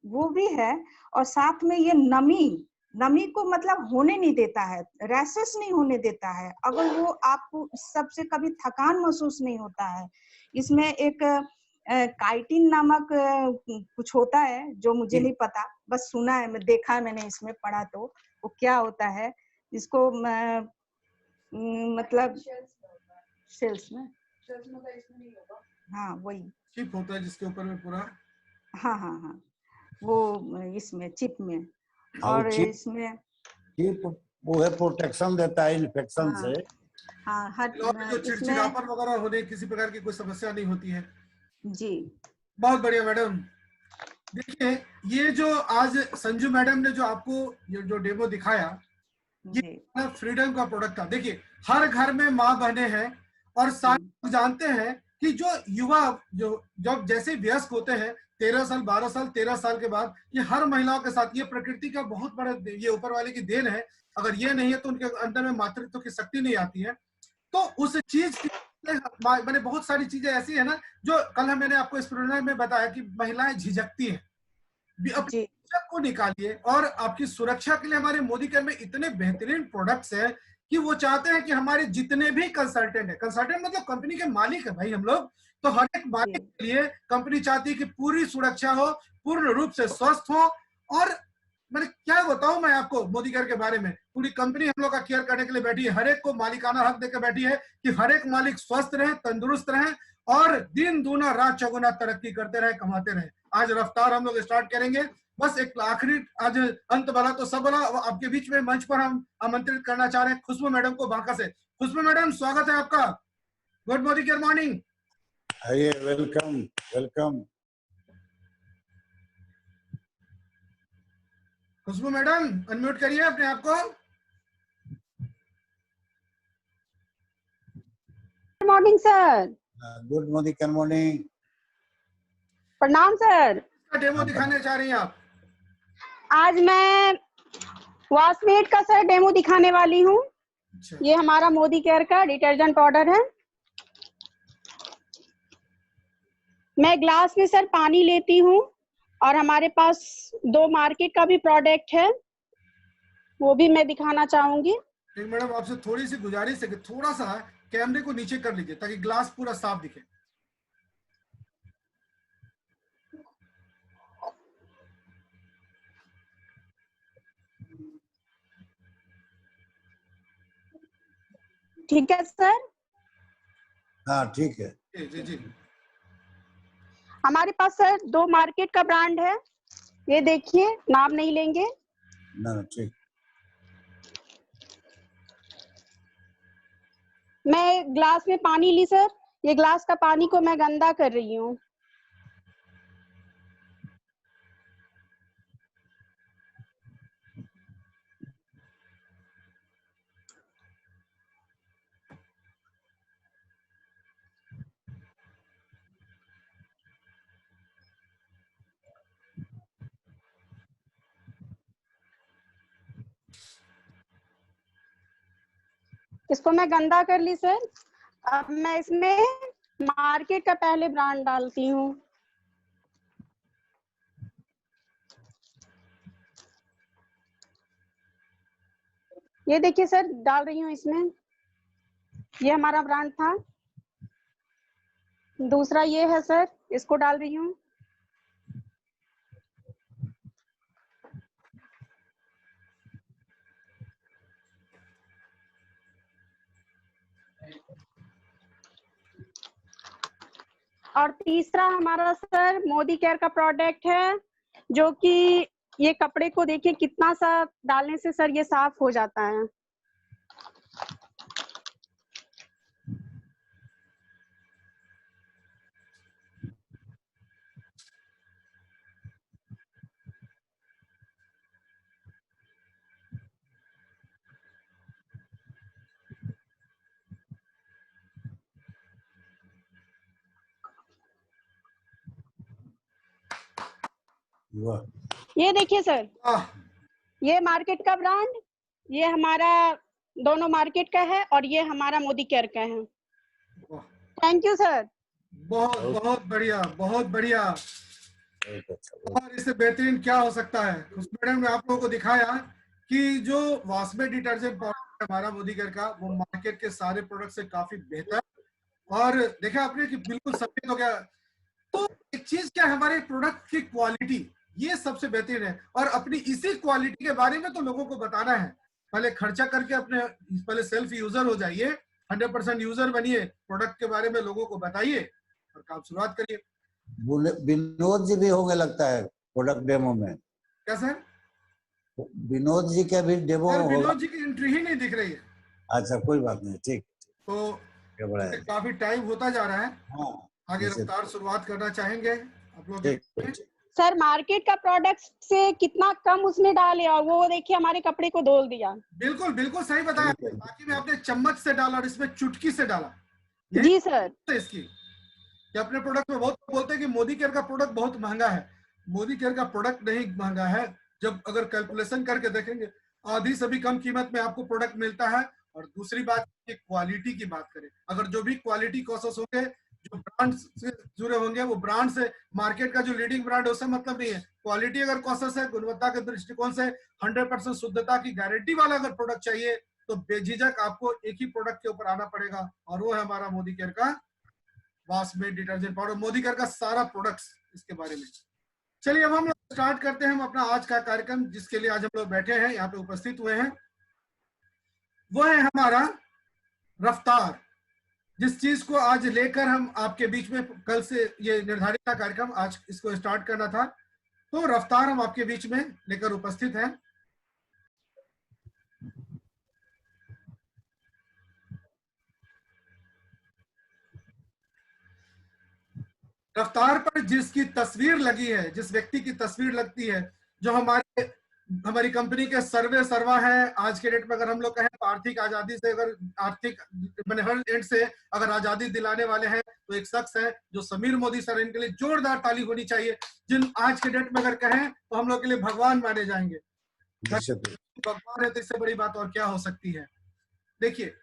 F: वो भी है, और साथ में ये नमी को मतलब होने नहीं देता है, रैशेस नहीं होने देता है। अगर वो आपको सबसे कभी थकान महसूस नहीं होता है। इसमें एक काइटिन नामक कुछ होता है जो मुझे नहीं पता, बस सुना है, मैं देखा है, मैंने इसमें पढ़ा, तो वो क्या होता है, इसको मतलब सेल्स में, हाँ वही
C: चिप होता है जिसके ऊपर में पूरा,
F: हाँ हाँ हाँ, वो इसमें चिप में,
D: हाँ,
F: और
D: चिप
F: इसमें
D: वो है, प्रोटेक्शन देता है इन्फेक्शन
F: हाँ,
D: से।
F: हाँ हर
C: और जो
F: इसमें
C: चिड़चिड़ापन वगैरह होने, किसी प्रकार की कोई समस्या नहीं होती है।
F: जी।
C: बहुत बढ़िया मैडम। देखिए, ये जो आज संजू मैडम ने जो आपको ये जो डेमो दिखाया,
F: जी
C: ये फ्रीडम का प्रोडक्ट था। देखिए, हर घर में माँ बहनें हैं, और सारे लोग जानते हैं कि जो युवा जो जब जैसे व्यस्क होते हैं 13 साल 12 साल 13 साल के बाद, ये हर महिलाओं के साथ, ये प्रकृति का बहुत बड़ा, ये ऊपर वाले की देन है। अगर ये नहीं है तो उनके अंदर में मातृत्व की शक्ति नहीं आती है। तो उस चीज की मैंने बहुत सारी चीजें ऐसी है ना, जो कल मैंने आपको इस प्रोग्राम में बताया कि महिलाएं झिझकती हैं। अपनी
F: जी
C: झिझक को निकालिए, और आपकी सुरक्षा के लिए हमारे मोदी केयर में इतने बेहतरीन प्रोडक्ट्स हैं कि वो चाहते हैं कि हमारे जितने भी कंसल्टेंट है, कंसल्टेंट मतलब कंपनी के मालिक है भाई हम लोग, तो हर एक मालिक के लिए कंपनी चाहती है कि पूरी सुरक्षा हो, पूर्ण रूप से स्वस्थ हो। और मैंने क्या बताऊं मैं आपको मोदी केयर के बारे में, पूरी कंपनी हम लोग का केयर करने के लिए बैठी है, हर एक को मालिकाना हक देकर बैठी है कि हर एक मालिक स्वस्थ रहे, तंदुरुस्त रहे, और दिन दूना रात चौगुना तरक्की करते रहे, कमाते रहे। आज रफ्तार हम लोग स्टार्ट करेंगे। बस एक आखिरी, आज अंत भला तो सब भला, आपके बीच में मंच पर हम आमंत्रित करना चाह रहे हैं खुशबू मैडम को, बांका से। खुशबू मैडम, स्वागत है आपका। Good Modicare morning.
D: आइए, वेलकम वेलकम।
C: खुशबू मैडम, अनम्यूट करिए अपने आप को।
H: Morning sir.
D: Good morning morning.
H: प्रणाम सर।
C: का डेमो दिखाने जा रही हैं आप?
H: आज मैं वॉशमेट का सर डेमो दिखाने वाली हूँ।
C: अच्छा,
H: ये हमारा मोदी केयर का डिटर्जेंट पाउडर है। मैं ग्लास में सर पानी लेती हूँ और हमारे पास 2 मार्केट का भी प्रोडक्ट है, वो भी मैं दिखाना चाहूंगी।
C: एक मैडम आपसे थोड़ी सी गुजारिश है कि थोड़ा सा कैमरे को नीचे कर लीजिए ताकि ग्लास पूरा साफ दिखे।
H: ठीक है सर।
D: हाँ ठीक है।
C: जी जी जी।
H: हमारे पास सर 2 मार्केट का ब्रांड है, ये देखिए, नाम नहीं लेंगे।
D: ना ठीक।
H: मैं ग्लास में पानी ली सर, ये ग्लास का पानी को मैं गंदा कर रही हूँ। इसको मैं गंदा कर ली सर। अब मैं इसमें मार्केट का पहले ब्रांड डालती हूँ। ये देखिए सर, डाल रही हूँ इसमें। ये हमारा ब्रांड था। दूसरा ये है सर, इसको डाल रही हूँ। और तीसरा हमारा सर मोदी केयर का प्रोडक्ट है, जो कि ये कपड़े को देखिए कितना सा डालने से सर ये साफ हो जाता है।
D: वाह।
H: ये देखिए सर,
C: आह,
H: ये मार्केट का ब्रांड, ये हमारा दोनों मार्केट का है और ये हमारा मोदी केयर का है।
C: वाह,
H: थैंक यू सर।
C: बहुत बहुत बढ़िया, बहुत बढ़िया।
D: बहुत अच्छा।
C: और इससे बेहतरीन क्या हो सकता है? उस मैडम ने आप लोगों को दिखाया कि जो वास्मे डिटर्जेंट पाउडर हमारा मोदी केयर का, वो मार्केट के सारे प्रोडक्ट से काफी बेहतर, और देखा आपने कि बिल्कुल सफेद हो गया। तो एक चीज क्या है, हमारे प्रोडक्ट की क्वालिटी ये सबसे बेहतरीन है, और अपनी इसी क्वालिटी के बारे में तो लोगों को बताना है। पहले खर्चा करके अपने पहले सेल्फ यूजर हो जाइए, 100% यूजर बनिए, प्रोडक्ट के बारे में लोगों को बताइए और काम शुरुआत करिए।
D: विनोद जी भी होंगे लगता है प्रोडक्ट डेमो में।
C: क्या सर?
D: विनोद जी का भी डेमो
C: सर
D: होगा।
C: विनोद जी की एंट्री ही नहीं दिख रही है।
D: अच्छा कोई बात नहीं, ठीक।
C: तो
D: क्या बड़ा है।
C: काफी टाइम होता जा रहा है,
D: हाँ
C: आगे
D: जैसे-
C: रफ्तार शुरुआत करना चाहेंगे आप लोग?
D: ठीक।
H: सर मार्केट का प्रोडक्ट से कितना कम उसने डाले और वो देखिए हमारे कपड़े को धोल दिया।
C: बिल्कुल बिल्कुल सही बताया। बाकी में आपने चम्मच से डाला और इसमें चुटकी से डाला। यही
H: जी सर।
C: तो इसकी कि अपने प्रोडक्ट में बहुत बोलते हैं कि मोदी केयर का प्रोडक्ट बहुत महंगा है। मोदी केयर का प्रोडक्ट नहीं महंगा है, जब अगर कैलकुलेशन करके देखेंगे आधी से भी कम कीमत में आपको प्रोडक्ट मिलता है। और दूसरी बात कि क्वालिटी की बात करें, अगर जो भी क्वालिटी कॉन्शियस होंगे, जो ब्रांड से जुड़े होंगे, वो ब्रांड से, मार्केट का जो लीडिंग ब्रांड है उससे मतलब नहीं है। क्वालिटी अगर कॉन्शियस है, गुणवत्ता के दृष्टिकोण से 100% शुद्धता की गारंटी वाला अगर प्रोडक्ट चाहिए, तो बेझिझक आपको एक ही प्रोडक्ट के ऊपर आना पड़ेगा, और वो है हमारा मोदी केयर का वास्मेट डिटर्जेंट पाउडर, मोदी केयर का सारा प्रोडक्ट्स इसके बारे में। चलिए अब हम लोग स्टार्ट करते हैं हम अपना आज का कार्यक्रम, जिसके लिए आज हम लोग बैठे हैं, यहाँ पे उपस्थित हुए हैं। वो है हमारा रफ्तार। जिस चीज को आज लेकर हम आपके बीच में, कल से ये निर्धारित था कार्यक्रम, आज इसको स्टार्ट करना था, तो रफ्तार हम आपके बीच में लेकर उपस्थित हैं। रफ्तार पर जिसकी तस्वीर लगी है, जिस व्यक्ति की तस्वीर लगती है, जो हमारे हमारी कंपनी के सर्वे सर्वा है। आज के डेट में अगर हम लोग कहें तो आर्थिक आजादी से, अगर आर्थिक मैंने हर एंड से अगर आजादी दिलाने वाले हैं तो एक शख्स है जो समीर मोदी सर। इनके लिए जोरदार ताली होनी चाहिए, जिन आज के डेट में अगर कहें तो हम लोग के लिए भगवान माने जाएंगे। भगवान है तो इससे बड़ी बात और क्या हो सकती है। देखिए,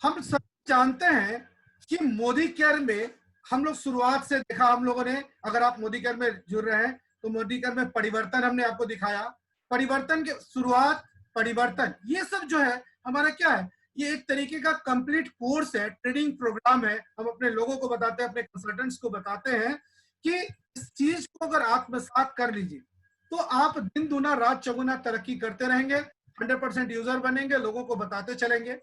C: हम सब जानते हैं कि मोदी केयर में हम लोग शुरुआत से देखा हम लोगों ने। अगर आप मोदी केयर में जुड़ रहे हैं तो मोदी केयर में परिवर्तन हमने आपको दिखाया। परिवर्तन के शुरुआत, परिवर्तन, ये सब जो है हमारा क्या है, ये एक तरीके का कंप्लीट कोर्स है, ट्रेनिंग प्रोग्राम है। हम अपने लोगों को बताते हैं, अपने कंसल्टेंट्स को बताते हैं कि इस चीज को अगर आत्मसात कर लीजिए तो आप दिन दुना रात चौगुना तरक्की करते रहेंगे, 100% यूजर बनेंगे, लोगों को बताते चलेंगे।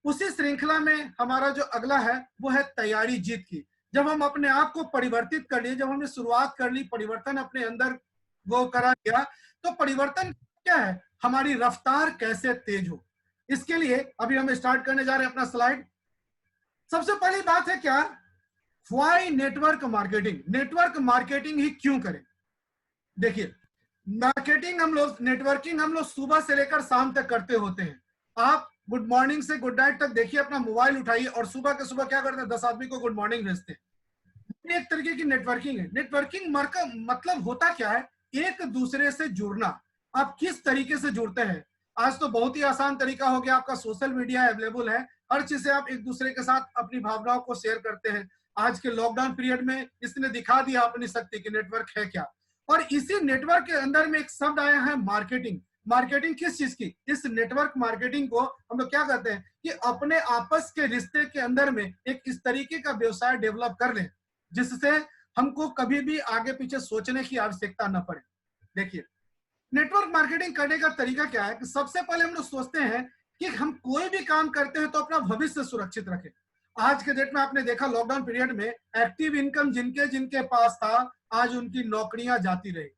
C: उसी श्रृंखला में हमारा जो अगला है वो है तैयारी जीत की। जब हम अपने आप को परिवर्तित कर लिए, जब हमने शुरुआत कर ली, परिवर्तन अपने अंदर वो करा दिया, तो परिवर्तन क्या है, हमारी रफ्तार कैसे तेज हो। इसके लिए अभी हम स्टार्ट करने जा रहे हैं अपना स्लाइड। सबसे पहली बात है क्या, why network marketing. Network marketing ही क्यों करें। देखिए, मार्केटिंग हम लोग, नेटवर्किंग हम लोग सुबह से लेकर शाम तक करते होते हैं। आप गुड मॉर्निंग से गुड नाइट तक देखिए, अपना मोबाइल उठाइए और सुबह के सुबह क्या करते हैं, 10 आदमी को गुड मॉर्निंग भेजते हैं। एक तरीके की नेटवर्किंग है। नेटवर्किंग मतलब होता क्या है, एक दूसरे से जुड़ना। आप किस तरीके से जुड़ते हैं। आज तो बहुत ही आसान तरीका हो गया, आपका सोशल मीडिया अवेलेबल है, हर चीज से आप एक दूसरे के साथ अपनी भावनाओं को शेयर करते हैं। आज के लॉकडाउन पीरियड में इसने दिखा दिया अपनी शक्ति की नेटवर्क है क्या। और इसी नेटवर्क के अंदर में एक शब्द आया है मार्केटिंग। मार्केटिंग किस चीज की, इस नेटवर्क मार्केटिंग को हम लोग क्या कहते हैं कि अपने आपस के रिश्ते के अंदर में एक इस तरीके का व्यवसाय डेवलप कर लें जिससे हमको कभी भी आगे पीछे सोचने की आवश्यकता न पड़े। देखिए, नेटवर्क मार्केटिंग करने का तरीका क्या है कि सबसे पहले हम लोग सोचते हैं कि हम कोई भी काम करते हैं तो अपना भविष्य सुरक्षित रखें। आज के डेट में आपने देखा लॉकडाउन पीरियड में एक्टिव इनकम जिनके जिनके पास था, आज उनकी नौकरियां जाती रही।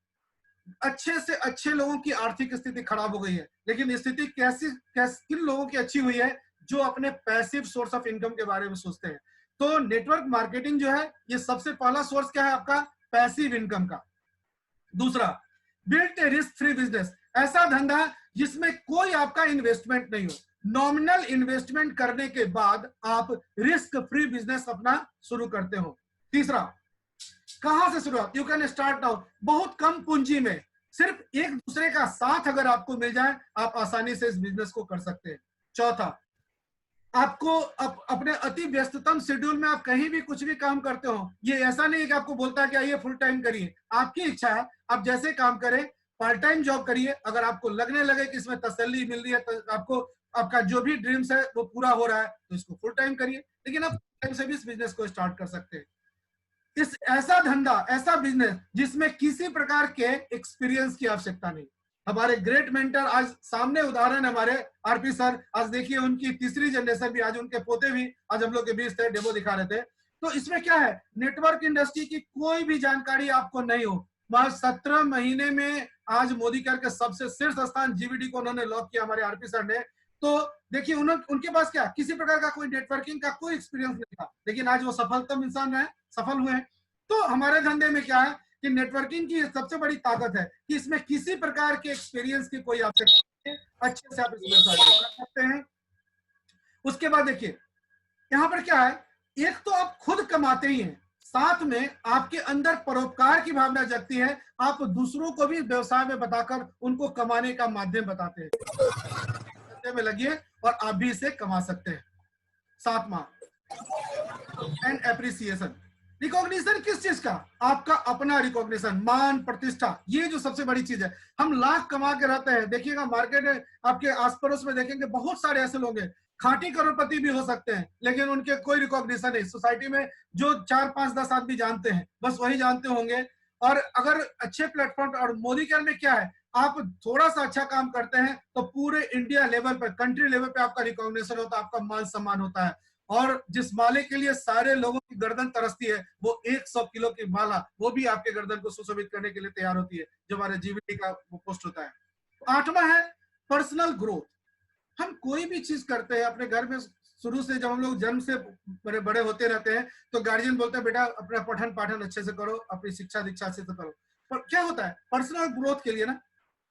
C: अच्छे से अच्छे लोगों की आर्थिक स्थिति खराब हो गई है, लेकिन स्थिति किन लोगों की अच्छी हुई है, जो अपने पैसिव सोर्स ऑफ इनकम के बारे में सोचते हैं। तो नेटवर्क मार्केटिंग जो है, ये सबसे पहला सोर्स क्या है आपका, पैसिव इनकम का। दूसरा, build a risk free business. ऐसा धंधा जिसमें कोई आपका इन्वेस्टमेंट नहीं हो, नॉमिनल इन्वेस्टमेंट करने के बाद आप रिस्क फ्री बिजनेस अपना शुरू करते हो। तीसरा, कहां से शुरुआत, यू कैन स्टार्ट नाउ। बहुत कम पूंजी में सिर्फ एक दूसरे का साथ अगर आपको मिल जाए, आप आसानी से इस बिजनेस को कर सकते हैं। चौथा, आपको अपने अति व्यस्ततम शेड्यूल में आप कहीं भी कुछ भी काम करते हो, ये ऐसा नहीं है कि आपको बोलता है कि आइए फुल टाइम करिए। आपकी इच्छा है, आप जैसे काम करें, पार्ट टाइम जॉब करिए। अगर आपको लगने लगे कि इसमें तसल्ली मिल रही है, तो आपको आपका जो भी ड्रीम्स है वो पूरा हो रहा है, तो इसको फुल टाइम करिए। लेकिन आप फुल टाइम से भी इस बिजनेस को स्टार्ट कर सकते हैं। इस ऐसा धंधा, ऐसा बिजनेस जिसमें किसी प्रकार के एक्सपीरियंस की आवश्यकता नहीं। हमारे ग्रेट मेंटर, आज सामने उदाहरण हमारे आरपी सर, आज देखिए उनकी तीसरी जनरेशन भी, आज उनके पोते भी आज हम लोग के बीच थे, डेमो दिखा रहे थे। तो इसमें क्या है, नेटवर्क इंडस्ट्री की कोई भी जानकारी आपको नहीं हो, वहां 17 महीने में आज मोदी केयर के सबसे शीर्ष स्थान जीवीडी को उन्होंने लॉक किया हमारे आरपी सर ने। तो देखिए उनके पास क्या, किसी प्रकार का कोई नेटवर्किंग का कोई एक्सपीरियंस नहीं था, लेकिन आज वो सफलतम इंसान है, सफल हुए हैं। तो हमारे धंधे में क्या है कि नेटवर्किंग की सबसे बड़ी ताकत है कि इसमें किसी प्रकार के एक्सपीरियंस की कोई आवश्यकता नहीं, अच्छे से आप इस व्यवसाय को कर सकते हैं। उसके बाद देखिए, यहाँ पर क्या है, एक तो आप खुद कमाते ही हैं, साथ में आपके अंदर परोपकार की भावना जगती है, आप दूसरों को भी व्यवसाय में बताकर उनको कमाने का माध्यम बताते हैं। में लगिए और आप भी इसे कमा सकते हैं। सातवां, एंड एप्रिसिएशन। रिकॉग्निशन किस चीज का, आपका अपना रिकॉग्निशन, मान प्रतिष्ठा, ये जो सबसे बड़ी चीज है। हम लाख कमा के रहते हैं, देखिएगा मार्केट में आपके आस पड़ोस में देखेंगे बहुत सारे ऐसे लोग हैं, खाटी करोड़पति भी हो सकते हैं, लेकिन उनके कोई रिकॉग्निशन नहीं। सोसाइटी में जो 4, 5, 10 आदमी जानते हैं, बस वही जानते होंगे। और अगर अच्छे प्लेटफॉर्म, और मोदी केयर में क्या है, आप थोड़ा सा अच्छा काम करते हैं तो पूरे इंडिया लेवल पर, कंट्री लेवल पे आपका रिकॉग्निशन होता है, आपका मान सम्मान होता है। और जिस माले के लिए सारे लोगों की गर्दन तरसती है, वो 100 किलो की माला, वो भी आपके गर्दन को सुशोभित करने के लिए तैयार होती है, जो हमारे जीवीडी का वो पोस्ट होता है। आठवां है पर्सनल ग्रोथ। हम कोई भी चीज करते हैं अपने घर में, शुरू से जब हम लोग जन्म से बड़े होते रहते हैं तो गार्जियन बोलते हैं बेटा अपना पठन पाठन अच्छे से करो, अपनी शिक्षा दीक्षा अच्छे से करो। पर क्या होता है, पर्सनल ग्रोथ के लिए ना,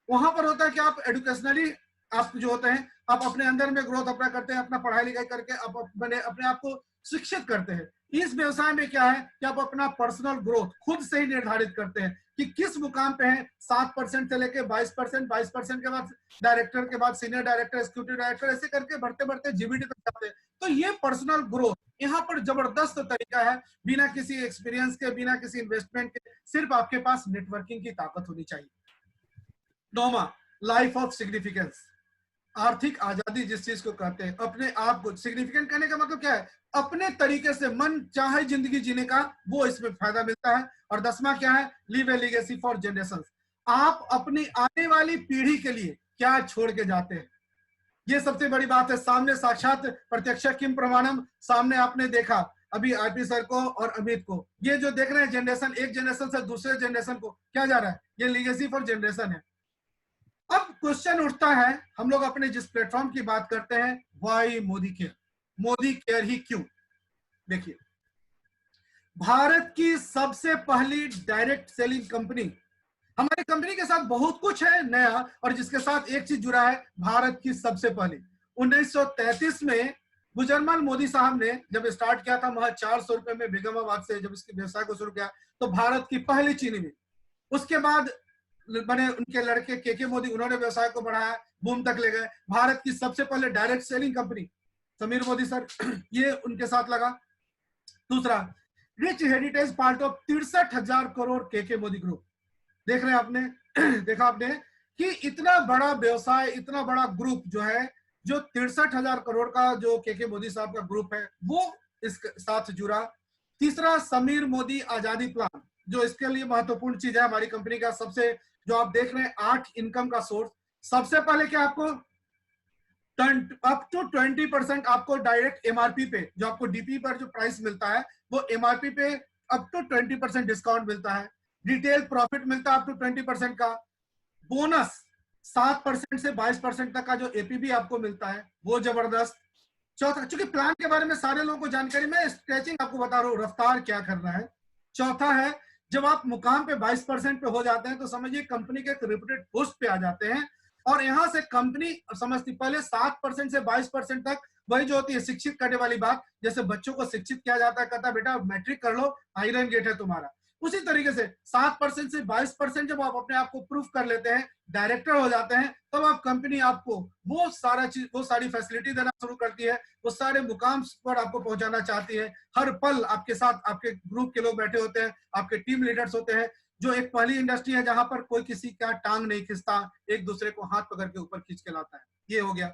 C: वहां पर होता है कि आप एडुकेशनली आप जो होते हैं आप अपने अंदर में ग्रोथ अपना करते हैं, अपना पढ़ाई लिखाई करके आप अपने आप को शिक्षित करते हैं। इस व्यवसाय में क्या है कि आप अपना पर्सनल ग्रोथ खुद से ही निर्धारित करते हैं कि किस मुकाम पे हैं। 7% से लेके 22%, 22% के बाद डायरेक्टर के बाद सीनियर डायरेक्टर, एग्जीक्यूटिव डायरेक्टर, ऐसे करके बढ़ते बढ़ते जीबीडी तक जाते हैं। तो ये पर्सनल ग्रोथ यहाँ पर जबरदस्त तरीका है, बिना किसी एक्सपीरियंस के, बिना किसी इन्वेस्टमेंट के, सिर्फ आपके पास नेटवर्किंग की ताकत होनी चाहिए। 9वां, लाइफ ऑफ सिग्निफिकेंस, आर्थिक आजादी जिस चीज को कहते हैं, अपने आप को सिग्निफिकेंट करने का मतलब क्या है, अपने तरीके से मन चाहे जिंदगी जीने का, वो इसमें फायदा मिलता है। और 10वां क्या है, leave A legacy for generation, आप अपनी आने वाली पीढ़ी के लिए क्या छोड़ के जाते हैं, ये सबसे बड़ी बात है। सामने साक्षात प्रत्यक्ष किम प्रमाणम, सामने आपने देखा अभी आरपी सर को और अमित को, ये जो देख रहे हैं जनरेशन, एक जनरेशन से दूसरे जनरेशन को क्या जा रहा है, ये लीगेसी फॉर जनरेशन है। अब क्वेश्चन उठता है, हम लोग अपने जिस प्लेटफॉर्म की बात करते हैं, why Modicare, Modicare ही क्यों। देखिए, भारत की सबसे पहली डायरेक्ट सेलिंग कंपनी, हमारी कंपनी के साथ बहुत कुछ है नया, और जिसके साथ एक चीज जुड़ा है, भारत की सबसे पहली 1933 में गुजरमल मोदी साहब ने जब स्टार्ट किया था, वहां 400 रुपए में बेगमाबाद से जब इसके व्यवसाय को शुरू किया, तो भारत की पहली चीनी मिल। उसके बाद बने उनके लड़के के मोदी, उन्होंने व्यवसाय को बढ़ाया, बूम तक ले गए। भारत की सबसे पहले direct selling company Sameer Modi sir, ये उनके साथ लगा। दूसरा, rich heritage part of 63,000 crore के मोदी ग्रुप। देख रहे हैं आपने, देखा आपने कि इतना बड़ा व्यवसाय, इतना बड़ा ग्रुप जो है, जो 63,000 करोड़ का जो के मोदी साहब का ग्रुप है, वो इस साथ जुड़ा। तीसरा, समीर मोदी आजादी प्लान, जो इसके लिए महत्वपूर्ण चीज है हमारी कंपनी का। सबसे जो आप देख रहे हैं 8 इनकम का सोर्स, सबसे पहले क्या आपको अप टू 20% आपको डायरेक्ट एमआरपी पे, जो आपको डीपी पर जो प्राइस मिलता है, वो एमआरपी पे अप टू 20% डिस्काउंट मिलता है। रिटेल प्रॉफिट मिलता है अप टू 20% का। बोनस 7% से 22% तक का जो एपीबी आपको मिलता है, वो जबरदस्त। चौथा, चूंकि प्लान के बारे में सारे लोगों को जानकारी, मैं स्ट्रेचिंग आपको बता रहा हूँ, रफ्तार क्या करना है। चौथा है, जब आप मुकाम पे 22% पे हो जाते हैं, तो समझिए कंपनी के एक रिप्यूटेड पोस्ट पे आ जाते हैं, और यहां से कंपनी समझती, पहले 7% से 22% तक, वही जो होती है शिक्षित करने वाली बात, जैसे बच्चों को शिक्षित किया जाता है, कहता बेटा मैट्रिक कर लो, आयरन गेट है तुम्हारा, उसी तरीके से 7% से 22% जब आप अपने आप को प्रूफ कर लेते हैं, डायरेक्टर हो जाते हैं, तब आप कंपनी आपको वो सारा चीज, वो सारी फैसिलिटी देना शुरू करती है, वो सारे मुकाम पर आपको पहुंचाना चाहती है। हर पल आपके साथ आपके ग्रुप के लोग बैठे होते हैं, आपके टीम लीडर्स होते हैं, जो एक पहली इंडस्ट्री है जहां पर कोई किसी का टांग नहीं खींचता, एक दूसरे को हाथ पकड़ के ऊपर खींच के लाता है। ये हो गया।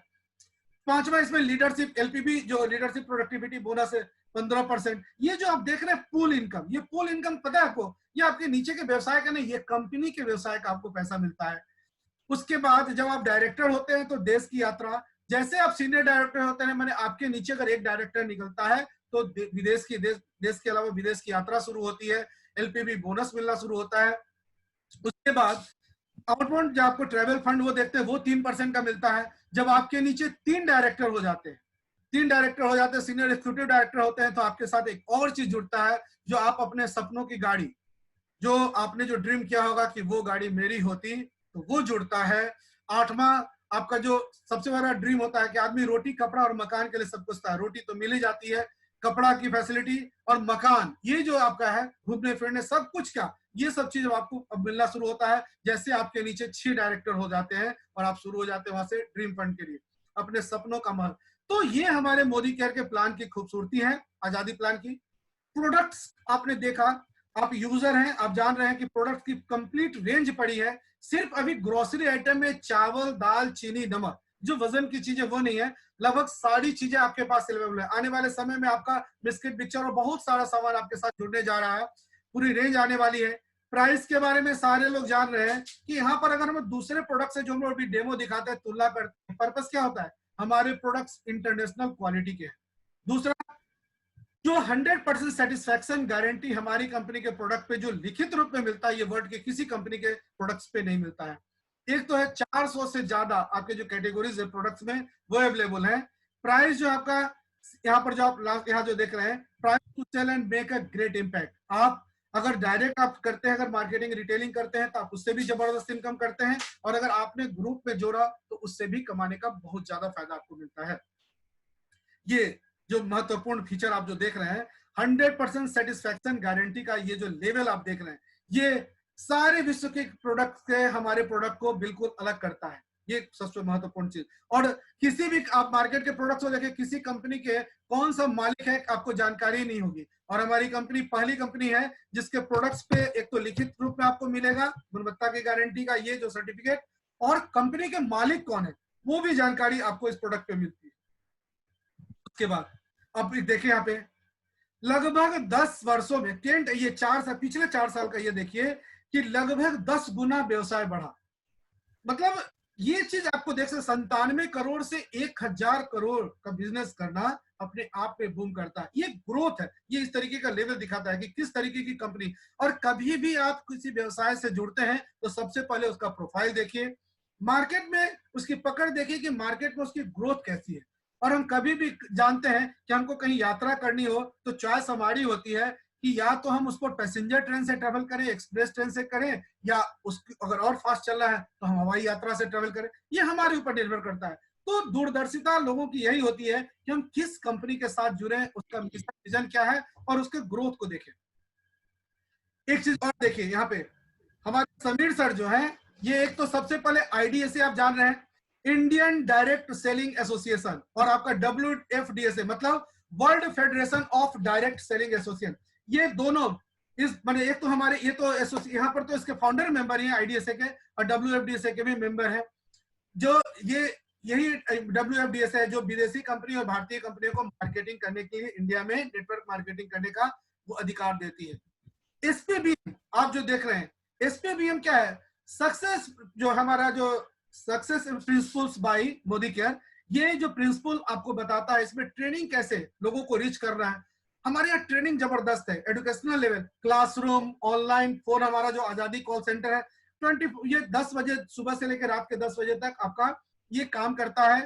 C: पांचवा, इसमें लीडरशिप एलपीबी, जो लीडरशिप प्रोडक्टिविटी बोनस है 15%। ये जो आप देख रहे हैं पूल इनकम, ये पूल इनकम पता है आपको, ये आपके नीचे के व्यवसाय का नहीं, ये कंपनी के व्यवसाय का आपको पैसा मिलता है। उसके बाद जब आप डायरेक्टर होते हैं, तो देश की यात्रा, जैसे आप सीनियर डायरेक्टर होते हैं, मैंने आपके नीचे अगर एक डायरेक्टर निकलता है, तो विदेश की देश के अलावा विदेश की यात्रा शुरू होती है, एलपीबी बोनस मिलना शुरू होता है। उसके बाद आउटबाउंड जो आपको ट्रेवल फंड वो देखते हैं, वो 3% का मिलता है। जब आपके नीचे 3 डायरेक्टर हो जाते हैं, सीनियर एग्जीक्यूटिव डायरेक्टर होते हैं, तो आपके साथ एक और चीज जुड़ता है, जो आप अपने सपनों की गाड़ी, जो आपने जो ड्रीम किया होगा कि वो गाड़ी मेरी होती, तो वो जुड़ता है। 8वां, आपका जो सबसे बड़ा ड्रीम होता है कि आदमी रोटी, कपड़ा और मकान के लिए सब कुछ था, रोटी तो मिल ही जाती है, कपड़ा की फैसिलिटी और मकान, ये जो आपका है, घूमने फिरने सब कुछ का, ये सब चीज आपको अब मिलना शुरू होता है, जैसे आपके नीचे 6 डायरेक्टर हो जाते हैं और आप शुरू हो जाते हैं वहां से ड्रीम फंड के लिए, अपने सपनों का महल। तो ये हमारे मोदी केयर के प्लान की खूबसूरती है, आजादी प्लान की। प्रोडक्ट्स आपने देखा, आप यूजर हैं, आप जान रहे हैं कि प्रोडक्ट की कंप्लीट रेंज पड़ी है। सिर्फ अभी ग्रोसरी आइटम में चावल, दाल, चीनी, नमक, जो वजन की चीजें वो नहीं है, लगभग सारी चीजें आपके पास अवेलेबल है। आने वाले समय में आपका बिस्किट, मिक्सचर और बहुत सारा सामान आपके साथ जुड़ने जा रहा है, पूरी रेंज आने वाली है। प्राइस के बारे में सारे लोग जान रहे हैं कि यहाँ पर अगर हम दूसरे प्रोडक्ट से जो हम लोग अभी डेमो दिखाते हैं, तुलना करते हैं, पर्पस क्या होता है, हमारे प्रोडक्ट्स इंटरनेशनल क्वालिटी के हैं। दूसरा, जो 100% सेटिस्फैक्शन गारंटी हमारी कंपनी के प्रोडक्ट पे जो लिखित रूप में मिलता है, ये वर्ल्ड के किसी कंपनी के प्रोडक्ट्स पे नहीं मिलता है। एक तो है 400 से ज्यादा आपके जो कैटेगरीज है प्रोडक्ट्स में, वो अवेलेबल है। प्राइस जो आपका यहाँ पर जो आप यहाँ जो देख रहे हैं, price to sell and make a great impact, आप अगर डायरेक्ट आप करते हैं, अगर मार्केटिंग रिटेलिंग करते हैं तो आप उससे भी जबरदस्त इनकम करते हैं, और अगर आपने ग्रुप में जोड़ा तो उससे भी कमाने का बहुत ज्यादा फायदा आपको मिलता है। ये जो महत्वपूर्ण फीचर आप जो देख रहे हैं, 100% सेटिस्फैक्शन गारंटी का ये जो लेवल आप देख रहे हैं, ये सारे विश्व के प्रोडक्ट से हमारे प्रोडक्ट को बिल्कुल अलग करता है। ये सबसे महत्वपूर्ण चीज। और किसी भी आप मार्केट के प्रोडक्ट्स को देखें, किसी कंपनी के कौन सा मालिक है आपको जानकारी नहीं होगी, और हमारी कंपनी पहली कंपनी है जिसके प्रोडक्ट्स पे एक तो लिखित रूप में आपको मिलेगा गुणवत्ता की गारंटी का ये जो सर्टिफिकेट, और कंपनी के मालिक कौन है वो भी जानकारी आपको इस प्रोडक्ट पे मिलती है। उसके बाद अब देखिए यहाँ पे लगभग 10 वर्षों में ये 4 साल, पिछले 4 साल का ये देखिए कि लगभग 10 गुना व्यवसाय बढ़ा। मतलब ये चीज आपको देख सकते, 97 करोड़ से 1000 करोड़ का बिजनेस करना अपने आप में बूम करता है। ये ग्रोथ है, ये इस तरीके का लेवल दिखाता है कि किस तरीके की कंपनी। और कभी भी आप किसी व्यवसाय से जुड़ते हैं तो सबसे पहले उसका प्रोफाइल देखिए, मार्केट में उसकी पकड़ देखिए कि मार्केट में उसकी ग्रोथ कैसी है। और हम कभी भी जानते हैं कि हमको कहीं यात्रा करनी हो तो चॉइस हमारी होती है कि या तो हम उसको पैसेंजर ट्रेन से ट्रेवल करें, एक्सप्रेस ट्रेन से करें, या उसकी अगर और फास्ट चल रहा है तो हम हवाई यात्रा से ट्रेवल करें। ये हमारे ऊपर निर्भर करता है। तो दूरदर्शिता लोगों की यही होती है कि हम किस कंपनी के साथ जुड़े, उसका मिशन विजन क्या है, और उसके ग्रोथ को देखें। एक चीज और देखिए यहाँ पे हमारे समीर सर जो है, ये एक तो सबसे पहले IDSA आप जान रहे हैं, इंडियन डायरेक्ट सेलिंग एसोसिएशन, और आपका WFDSA मतलब world federation of direct selling association. ये दोनों इस माने एक तो हमारे ये तो यहाँ पर तो इसके फाउंडर मेंबर हैं IDSA के, और WFDSA के भी मेंबर हैं। जो ये यही WFDSA है जो विदेशी कंपनी और भारतीय कंपनियों को मार्केटिंग करने के लिए इंडिया में नेटवर्क मार्केटिंग करने का वो अधिकार देती है। SPBM आप जो देख रहे हैं, SPBM क्या है? सक्सेस, जो हमारा जो success principles by Modicare, ये जो प्रिंसिपल आपको बताता है इसमें ट्रेनिंग कैसे लोगों को रीच करना है। हमारे यहाँ ट्रेनिंग जबरदस्त है, educational level, classroom, online, phone, हमारा जो आजादी कॉल सेंटर है ये 10 बजे सुबह से लेकर रात के 10 बजे तक आपका ये काम करता है।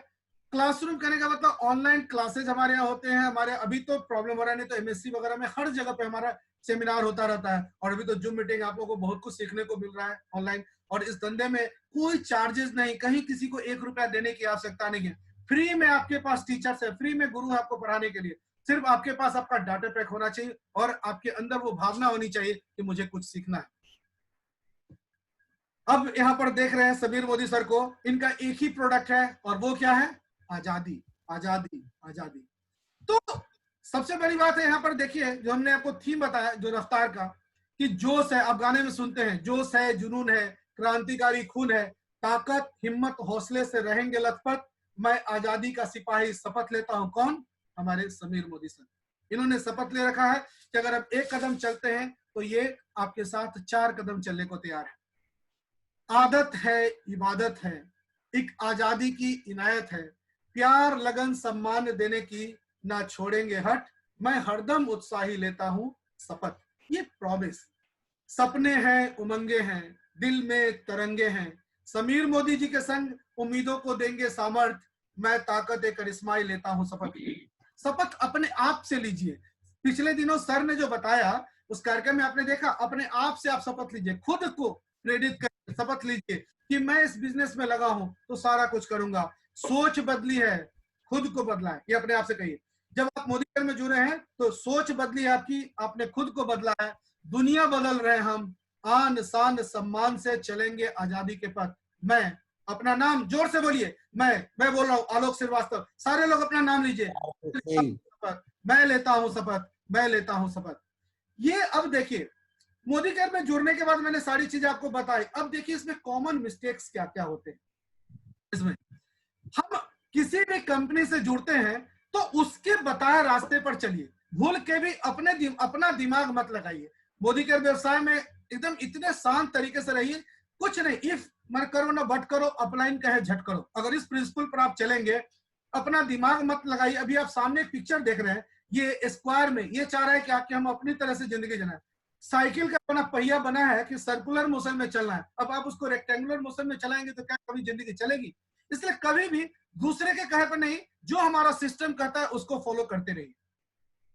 C: क्लासरूम करने का मतलब ऑनलाइन क्लासेज हमारे यहाँ होते हैं। हमारे अभी तो प्रॉब्लम हो रहा है, नहीं तो MSc वगैरह में हर जगह पे हमारा सेमिनार होता रहता है, और अभी तो जूम मीटिंग आप लोगों को बहुत कुछ सीखने को मिल रहा है ऑनलाइन। और इस धंधे में कोई चार्जेस नहीं, कहीं किसी को 1 रुपया देने की आवश्यकता नहीं है। फ्री में आपके पास टीचर्स है, फ्री में गुरु है आपको पढ़ाने के लिए। सिर्फ आपके पास आपका डाटा पैक होना चाहिए और आपके अंदर वो भावना होनी चाहिए कि मुझे कुछ सीखना है। अब यहाँ पर देख रहे हैं समीर मोदी सर को, इनका एक ही प्रोडक्ट है और वो क्या है? आजादी, आजादी, आजादी। तो सबसे बड़ी बात है यहाँ पर देखिए, जो हमने आपको थीम बताया जो रफ्तार का, कि जोश है, आप गाने में सुनते हैं, जोश है, जुनून है, क्रांतिकारी खून है, ताकत, हिम्मत, हौसले से रहेंगे लथपथ, मैं आजादी का सिपाही शपथ लेता हूं। कौन? हमारे समीर मोदी सर। इन्होंने शपथ ले रखा है कि अगर आप 1 कदम चलते हैं तो ये आपके साथ 4 कदम चलने को तैयार है। आदत है, इबादत है, एक आजादी की इनायत है, प्यार, लगन, सम्मान देने की ना छोड़ेंगे हट, मैं हरदम उत्साही लेता हूं शपथ। ये प्रॉमिस, सपने हैं, उमंगे हैं, दिल में तरंगे हैं, समीर मोदी जी के संग उम्मीदों को देंगे सामर्थ, मैं ताकत करिश्माई लेता हूं शपथ। शपथ अपने आप से लीजिए। पिछले दिनों सर ने जो बताया उस कार्यक्रम में आपने देखा, अपने आप से आप शपथ लीजिए, खुद को प्रेरित कर शपथ लीजिए कि मैं इस बिजनेस में लगा हूं तो सारा कुछ करूंगा। सोच बदली है, खुद को बदला है, ये अपने आप से कहिए। जब आप मोदी केयर में जुड़े हैं तो सोच बदली है आपकी, आपने खुद को बदला है। दुनिया बदल रहे हम, आन शान सम्मान से चलेंगे आजादी के पथ। मैं अपना नाम जोर से बोलिए, मैं बोल रहा हूँ आलोक श्रीवास्तव, सारे लोग अपना नाम लीजिए। मैं लेता हूं शपथ, मैं लेता हूं शपथ। ये अब देखिए मोदी केयर में जुड़ने के बाद मैंने सारी चीजें आपको बताई। अब देखिए इसमें कॉमन मिस्टेक्स क्या क्या होते हैं। इसमें हम किसी भी कंपनी से जुड़ते हैं तो उसके बताए रास्ते पर चलिए, भूल के भी अपना दिमाग मत लगाइए। मोदी केयर व्यवसाय में एकदम इतने शांत तरीके से रहिए, कुछ नहीं, इफ मत करो ना बट करो, अपलाइन कहे झट करो। अगर इस प्रिंसिपल पर आप चलेंगे, अपना दिमाग मत लगाइए। अभी आप सामने एक पिक्चर देख रहे हैं, ये स्क्वायर में ये चाह रहा है कि हम अपनी तरह से जिंदगी जिना है। साइकिल का अपना पहिया बना है कि सर्कुलर मोशन में चलना है, अब आप उसको रेक्टेंगुलर मोशन में चलाएंगे तो क्या कभी जिंदगी चलेगी? इसलिए कभी भी दूसरे के कहे पर नहीं, जो हमारा सिस्टम कहता है उसको फॉलो करते रहिए।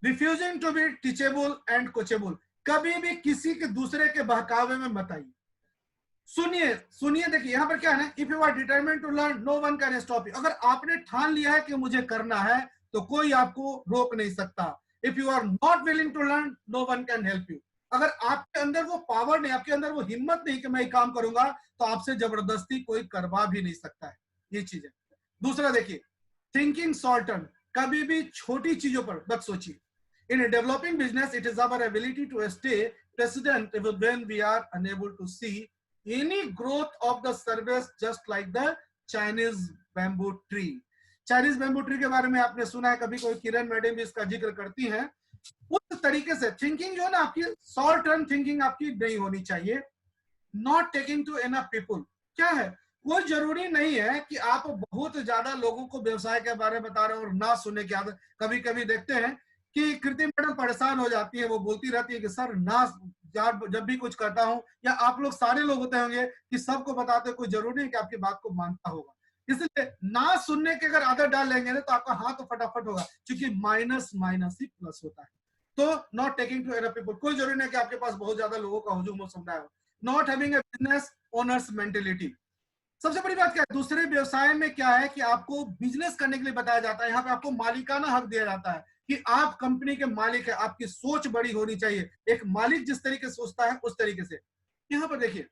C: Refusing to be teachable and coachable, कभी भी किसी के दूसरे के बहकावे में मत आइए। सुनिए सुनिए, देखिए यहाँ पर क्या है ना, if you are determined to learn no one can stop you. अगर आपने ठान लिया है कि मुझे करना है तो कोई आपको रोक नहीं सकता। If you are not willing to learn no one can help you. अगर आपके अंदर वो पावर नहीं, आपके अंदर वो हिम्मत नहीं कि मैं ये काम करूंगा, तो आपसे जबरदस्ती कोई करवा भी नहीं सकता है। ये चीज है। दूसरा देखिए, थिंकिंग शॉर्ट टर्म, कभी भी छोटी चीजों पर मत सोचिए। In developing business it is our ability to stay president when we are unable to see any growth of the service just like the Chinese bamboo tree। Chinese bamboo tree के बारे में आपने सुना है, कभी कोई किरण मैडम भी इसका जिक्र करती हैं। उस तरीके से थिंकिंग जो है ना आपकी, शॉर्ट टर्म थिंकिंग आपकी नहीं होनी चाहिए। Not taking to enough people, क्या है, कोई जरूरी नहीं है कि आप बहुत ज्यादा लोगों को व्यवसाय के बारे में बता रहे हो और ना सुनने की आदत। कभी कभी देखते हैं कि कृति मैडम परेशान हो जाती है, वो बोलती रहती है कि सर ना, जब भी कुछ करता हूं, या आप लोग सारे लोग होते होंगे कि सबको बताते, कोई जरूरी नहीं कि आपकी बात को मानता होगा। इसलिए ना सुनने के अगर आदत डाल लेंगे ना तो आपका हाथ तो फटाफट होगा, क्योंकि माइनस माइनस ही प्लस होता है। तो not taking to enough people, कोई जरूरी नहीं कि आपके पास बहुत ज्यादा लोगों का हुजूम हो सकता है। Not having a business owners mentality, सबसे बड़ी बात क्या है, दूसरे व्यवसाय में क्या है कि आपको बिजनेस करने के लिए बताया जाता है, यहाँ पे आपको मालिकाना हक दिया जाता है कि आप कंपनी के मालिक है, आपकी सोच बड़ी होनी चाहिए। एक मालिक जिस तरीके से सोचता है उस तरीके से। यहाँ पर देखिए,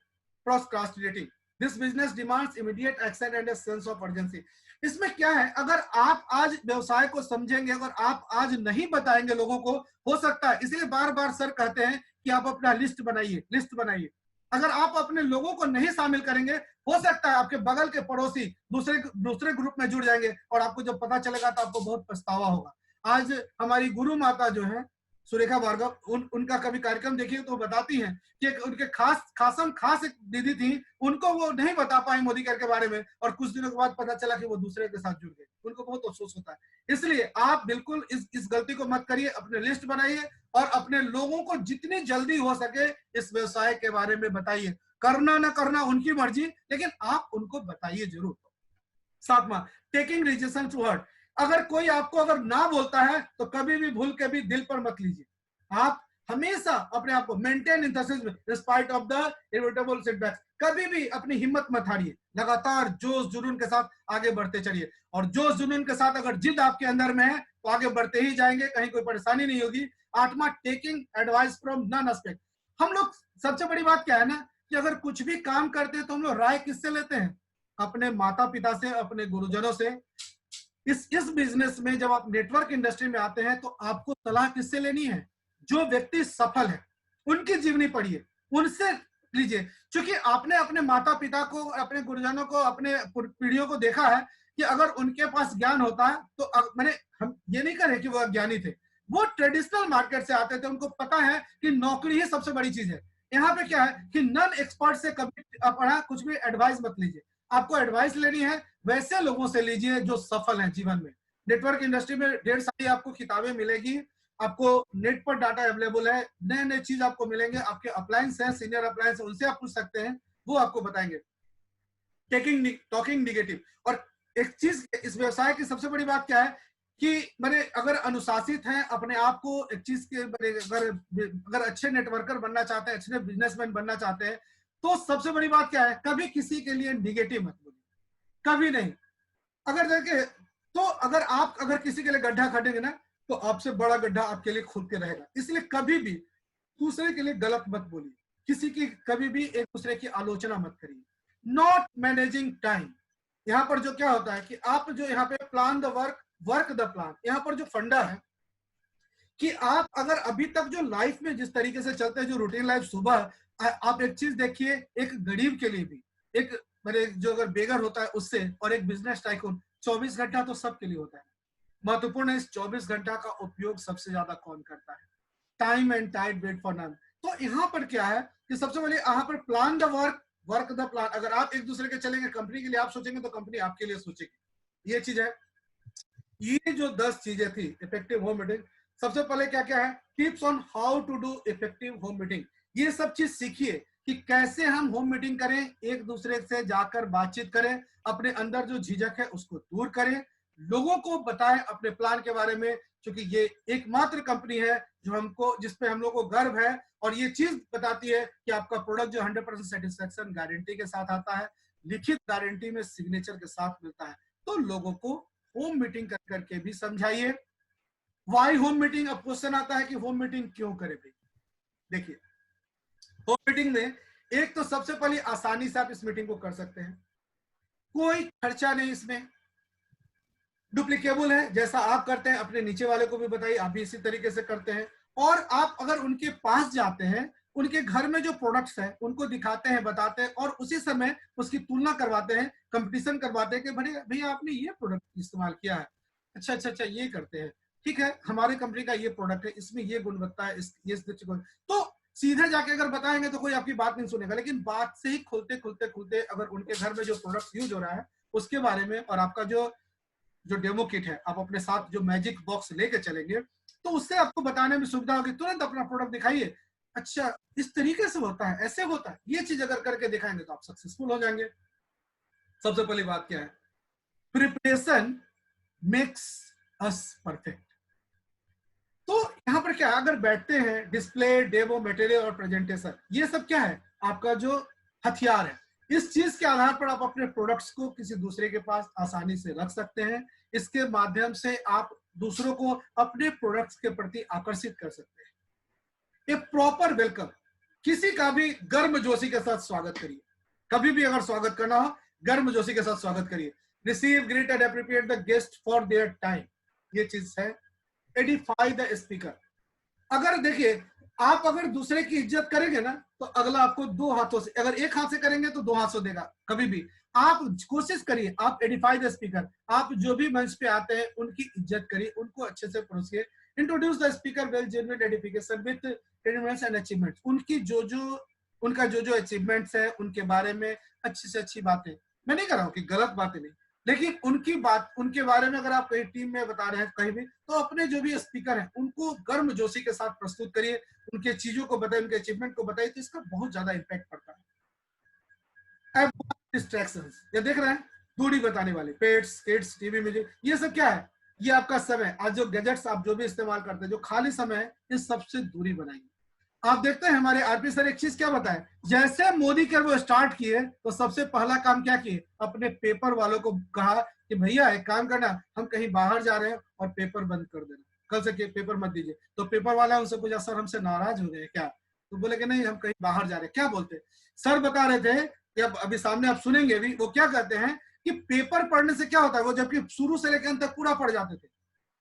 C: procrastinating, this business demands immediate action and a sense of urgency. इसमें क्या है, अगर आप आज व्यवसाय को समझेंगे, अगर आप आज नहीं बताएंगे लोगों को, हो सकता है, इसलिए बार बार सर कहते हैं कि आप अपना लिस्ट बनाइए, लिस्ट बनाइए। अगर आप अपने लोगों को नहीं शामिल करेंगे, हो सकता है आपके बगल के पड़ोसी दूसरे ग्रुप में जुड़ जाएंगे और आपको जब पता चलेगा तो आपको बहुत पछतावा होगा। आज हमारी गुरु माता जो है सुरेखा भार्गव, उनका कभी कार्यक्रम देखिए तो बताती हैं कि उनके खास एक दीदी थी, उनको वो नहीं बता पाई मोदी केयर के बारे में, और कुछ दिनों के बाद पता चला कि वो दूसरे के साथ जुड़ गए। उनको बहुत अफसोस होता है। इसलिए आप बिल्कुल इस गलती को मत करिए, अपने लिस्ट बनाइए और अपने लोगों को जितनी जल्दी हो सके इस व्यवसाय के बारे में बताइए। करना ना करना उनकी मर्जी, लेकिन आप उनको बताइए जरूर। सातवां, टेकिंग रिजेक्शन टू हार्ट, अगर कोई आपको अगर ना बोलता है तो कभी भी भूल के भी दिल पर मत लीजिए। आप हमेशा अपने आप को maintain in spite of the inevitable setbacks, कभी भी अपनी हिम्मत मत हारिए, लगातार जोश जुनून के साथ आगे बढ़ते चलिए। और जोश जुनून के साथ अगर जिद आपके अंदर में है तो आगे बढ़ते ही जाएंगे, कहीं कोई परेशानी नहीं होगी। आठवां, taking advice from non aspect, हम लोग सबसे बड़ी बात क्या है ना कि अगर कुछ भी काम करते हैं तो हम लोग राय किससे लेते हैं, अपने माता पिता से, अपने गुरुजनों से। इस बिजनेस में जब आप नेटवर्क इंडस्ट्री में आते हैं तो आपको सलाह किससे लेनी है, जो व्यक्ति सफल है उनकी जीवनी पढ़िए, उनसे लीजिए। क्योंकि आपने अपने माता पिता को, अपने गुरुजनों को, अपने पीढ़ियों को देखा है कि अगर उनके पास ज्ञान होता है तो मैंने हम ये नहीं कह रहे कि वो अज्ञानी थे, वो ट्रेडिशनल मार्केट से आते थे, उनको पता है कि नौकरी ही सबसे बड़ी चीज है। यहाँ पे क्या है कि नॉन एक्सपर्ट से कभी पढ़ा कुछ भी एडवाइस मत लीजिए। आपको एडवाइस लेनी है वैसे लोगों से लीजिए जो सफल हैं जीवन में। नेटवर्क इंडस्ट्री में ढेर सारी आपको किताबें मिलेगी, आपको नेट पर डाटा अवेलेबल है, नए नए चीज आपको मिलेंगे। आपके अप्लायंस हैं, सीनियर अप्लायंस, उनसे आप पूछ सकते हैं, वो आपको बताएंगे। टॉकिंग निगेटिव, और एक चीज इस व्यवसाय की सबसे बड़ी बात क्या है कि मैंने अगर अनुशासित हैं, अपने आप को एक चीज के अगर अच्छे नेटवर्कर बनना चाहते हैं, अच्छे बिजनेसमैन बनना चाहते हैं, तो सबसे बड़ी बात क्या है, कभी किसी के लिए निगेटिव मत बोलिए, कभी नहीं। अगर देखे तो अगर किसी के लिए गड्ढा खटेंगे ना तो आपसे बड़ा गड्ढा आपके लिए खुद के रहेगा। इसलिए कभी भी दूसरे के लिए गलत मत बोलिए, किसी की कभी भी एक दूसरे की आलोचना मत करिए। नॉट मैनेजिंग टाइम, यहाँ पर जो क्या होता है कि आप जो यहाँ पे plan the work the plan, यहाँ पर जो फंडा है कि आप अगर अभी तक जो लाइफ में जिस तरीके से चलते हैं, जो रूटीन लाइफ, सुबह आप एक चीज देखिए, एक गरीब के लिए भी, एक मेरे जो अगर बेगर होता है उससे, और एक बिजनेस टाइकून, 24 घंटा तो सबके लिए होता है। महत्वपूर्ण है इस 24 घंटा का उपयोग सबसे ज्यादा कौन करता है। Time and tide wait for none. तो यहाँ पर क्या है कि सबसे पहले यहाँ पर plan the work the plan. अगर आप एक दूसरे के चलेंगे, कंपनी के लिए आप सोचेंगे तो कंपनी आपके लिए सोचेगी। ये चीज है। ये जो 10 चीजें थी इफेक्टिव होम मीटिंग, सबसे पहले क्या क्या है, tips on how to do effective home meeting. ये सब चीज सीखिए कि कैसे हम होम मीटिंग करें, एक दूसरे से जाकर बातचीत करें, अपने अंदर जो झिझक है उसको दूर करें, लोगों को बताएं अपने प्लान के बारे में, क्योंकि ये एकमात्र कंपनी है जो हमको, जिसपे हम लोग को गर्व है, और ये चीज बताती है कि आपका प्रोडक्ट जो 100% सेटिस्फेक्शन गारंटी के साथ आता है, लिखित गारंटी में सिग्नेचर के साथ मिलता है। तो लोगों को होम मीटिंग कर करके भी समझाइए। Why home meeting? अब क्वेश्चन आता है कि होम मीटिंग क्यों करें भाई? देखिए, होम मीटिंग में एक तो सबसे पहले आसानी से आप इस मीटिंग को कर सकते हैं, कोई खर्चा नहीं इसमें, डुप्लीकेबल है, जैसा आप करते हैं अपने नीचे वाले को भी बताइए, आप भी इसी तरीके से करते हैं। और आप अगर उनके पास जाते हैं, उनके घर में जो प्रोडक्ट्स हैं उनको दिखाते हैं, बताते हैं, और उसी समय उसकी तुलना करवाते हैं, कंपटीशन करवाते हैं कि भैया आपने ये प्रोडक्ट इस्तेमाल किया है, अच्छा ये करते हैं, ठीक है, हमारे कंपनी का ये प्रोडक्ट है, इसमें ये गुणवत्ता है, तो सीधे जाके अगर बताएंगे तो कोई आपकी बात नहीं सुनेगा। लेकिन बात से ही खुलते अगर उनके घर में जो प्रोडक्ट यूज हो रहा है उसके बारे में, और आपका जो डेमो किट है आप अपने साथ जो मैजिक बॉक्स लेके चलेंगे, तो उससे आपको बताने में सुविधा होगी। तुरंत अपना प्रोडक्ट दिखाइए, अच्छा इस तरीके से होता है, ऐसे होता है, ये चीज अगर करके दिखाएंगे तो आप सक्सेसफुल हो जाएंगे। सबसे पहली बात क्या है? Preparation makes us perfect. तो यहां पर क्या, अगर बैठते हैं, डिस्प्ले, डेमो, मटेरियल और प्रेजेंटेशन, ये सब क्या है? आपका जो हथियार है। इस चीज के आधार पर आप अपने प्रोडक्ट्स को किसी दूसरे के पास आसानी से रख सकते हैं। इसके माध्यम से आप दूसरों को अपने प्रोडक्ट्स के प्रति आकर्षित कर सकते हैं। एक प्रॉपर वेलकम, किसी का भी गर्मजोशी के साथ स्वागत करिए। कभी भी अगर स्वागत करना हो, गर्मजोशी के साथ स्वागत करिए। Receive, greet and appreciate the guest for their time, ये चीज है। Edify the speaker. अगर देखिए, आप अगर दूसरे की इज्जत करेंगे ना, तो अगला आपको दो हाथों से, अगर एक हाथ से करेंगे तो दो हाथ से देगा। कभी भी आप कोशिश करिए, आप एडिफाई द स्पीकर, आप जो भी मंच पे आते हैं उनकी इज्जत करिए, उनको अच्छे से परोसिए। Introduce the speaker well genuine edification with elements and achievements. उनका जो अचीवमेंट्स है उनके बारे में अच्छी से अच्छी बातें, मैं नहीं कर रहा हूँ कि गलत बातें नहीं, लेकिन उनके बारे में अगर आप कहीं टीम में बता रहे हैं कहीं भी, तो अपने जो भी स्पीकर हैं उनको गर्मजोशी के साथ प्रस्तुत करिए, उनके चीजों को बताइए, उनके अचीवमेंट को बताइए, तो इसका बहुत ज्यादा इम्पैक्ट पड़ता है। डिस्ट्रैक्शंस, ये देख रहे हैं, दूरी बताने वाले, पेट्स, किड्स, टीवी, म्यूजिक, ये सब क्या है? ये आपका समय, आज जो गैजेट्स आप जो भी इस्तेमाल करते हैं, जो खाली समय है, इस सबसे दूरी बनाइए। आप देखते हैं हमारे आरपी सर एक चीज क्या बताए, जैसे मोदी केयर वो स्टार्ट किए तो सबसे पहला काम क्या किए? अपने पेपर वालों को कहा कि भैया एक काम करना, हम कहीं बाहर जा रहे हैं और पेपर बंद कर देना, कल से पेपर मत दीजिए। तो पेपर वाला उनसे पूछा, सर हमसे नाराज हो गए क्या? तो बोले कि नहीं, हम कहीं बाहर जा रहे हैं। क्या बोलते? सर बता रहे थे कि अभी सामने आप सुनेंगे भी, वो क्या कहते हैं कि पेपर पढ़ने से क्या होता है, वो जबकि शुरू से लेकर अंत तक पूरा पढ़ जाते थे,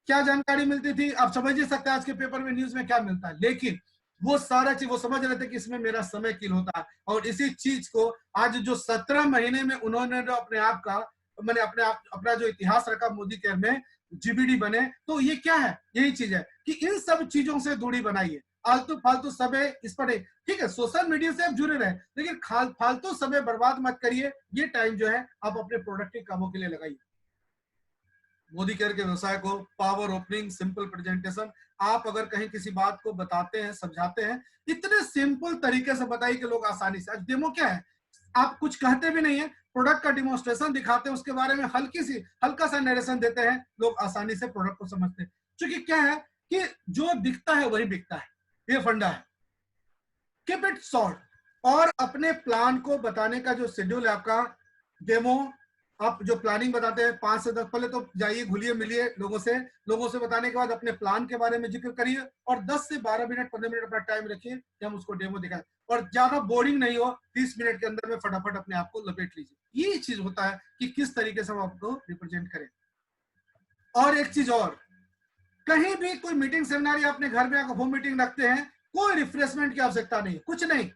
C: क्या जानकारी मिलती थी आप समझ ही सकते हैं आज के पेपर में, न्यूज में क्या मिलता है। लेकिन वो सारा चीज वो समझ रहे थे कि इसमें मेरा समय किल होता है, और इसी चीज को आज जो 17 महीने में उन्होंने जो अपने आप का, मैंने अपना जो इतिहास रखा मोदी केयर में, जीबीडी बने, तो ये क्या है? यही चीज है कि इन सब चीजों से दूरी बनाइए। आलतू फालतू समय इस पर, ठीक है, सोशल मीडिया से आप जुड़े रहे, लेकिन फालतू समय बर्बाद मत करिए। ये टाइम जो है आप अपने प्रोडक्टिव कामों के लिए लगाइए। मोदी केयर के व्यवसाय को पावर ओपनिंग, सिंपल प्रेजेंटेशन, आप अगर कहीं किसी बात को बताते हैं, समझाते हैं, इतने सिंपल तरीके से बताइए कि लोग आसानी से। आज डेमो क्या है, आप कुछ कहते भी नहीं है, प्रोडक्ट का डिमोन्स्ट्रेशन दिखाते हैं, उसके बारे में हल्का सा नरेशन देते हैं, लोग आसानी से प्रोडक्ट को समझते हैं। क्योंकि क्या है कि जो दिखता है वही बिकता है, ये फंडा है। कीप इट शॉर्ट, और अपने प्लान को बताने का जो शेड्यूल है आपका, डेमो आप जो प्लानिंग बताते हैं 5 से 10, पहले तो जाइए, घुलिए मिलिए लोगों से बताने के बाद अपने प्लान के बारे में जिक्र करिए, और 10 से 12 मिनट 15 मिनट अपना टाइम रखिए कि हम उसको डेमो दिखाएं, और ज्यादा बोरिंग नहीं हो, 30 मिनट के अंदर में फटाफट अपने आप को लपेट लीजिए। ये चीज होता है कि किस तरीके से हम आपको रिप्रेजेंट करें। और एक चीज और, कहीं भी कोई मीटिंग सेमिनार या अपने घर में आकर होम मीटिंग रखते हैं, कोई रिफ्रेशमेंट की आवश्यकता नहीं, कुछ नहीं।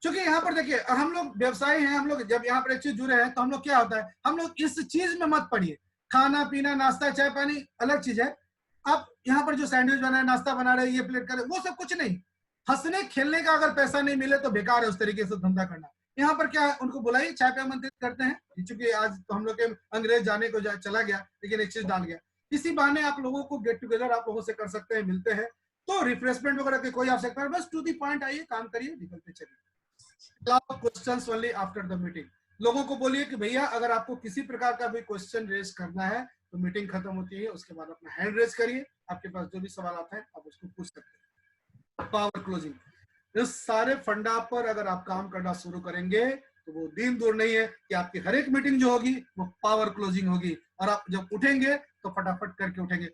C: क्योंकि यहाँ पर देखिए, हम लोग व्यवसायी हैं, हम लोग जब यहाँ पर एक चीज जुड़े हैं, तो हम लोग क्या होता है, हम लोग इस चीज में मत पड़िए। खाना पीना, नाश्ता, चाय पानी अलग चीज है। आप यहाँ पर जो सैंडविच बना रहे, नाश्ता बना रहे, ये प्लेट कर रहे, वो सब कुछ नहीं। हंसने खेलने का अगर पैसा नहीं मिले तो बेकार है उस तरीके से धंधा करना। यहाँ पर क्या है, उनको बुलाइए, चाय पे आमंत्रित करते हैं। चूंकि आज तो हम लोग के अंग्रेज जाने को चला गया, लेकिन एक चीज डाल गया, इसी बहाने आप लोगों को गेट टुगेदर आप लोगों से कर सकते हैं, मिलते हैं। तो रिफ्रेशमेंट वगैरह की कोई आवश्यकता नहीं, बस टू दी पॉइंट आइए, काम करिए, निकलते चलिए। Questions only after the meeting. लोगों को बोलिए कि भैया अगर आपको किसी प्रकार का भी क्वेश्चन रेज करना है तो मीटिंग खत्म होती है, उसके बाद अपना हैंड रेज करिए, आपके पास जो भी सवाल आता है आप उसको पूछ सकते हैं। पावर क्लोजिंग, इस सारे फंडा पर अगर आप काम करना शुरू करेंगे तो वो दिन दूर नहीं है कि आपकी हर एक मीटिंग जो होगी वो पावर क्लोजिंग होगी, और आप जब उठेंगे तो फटाफट करके उठेंगे।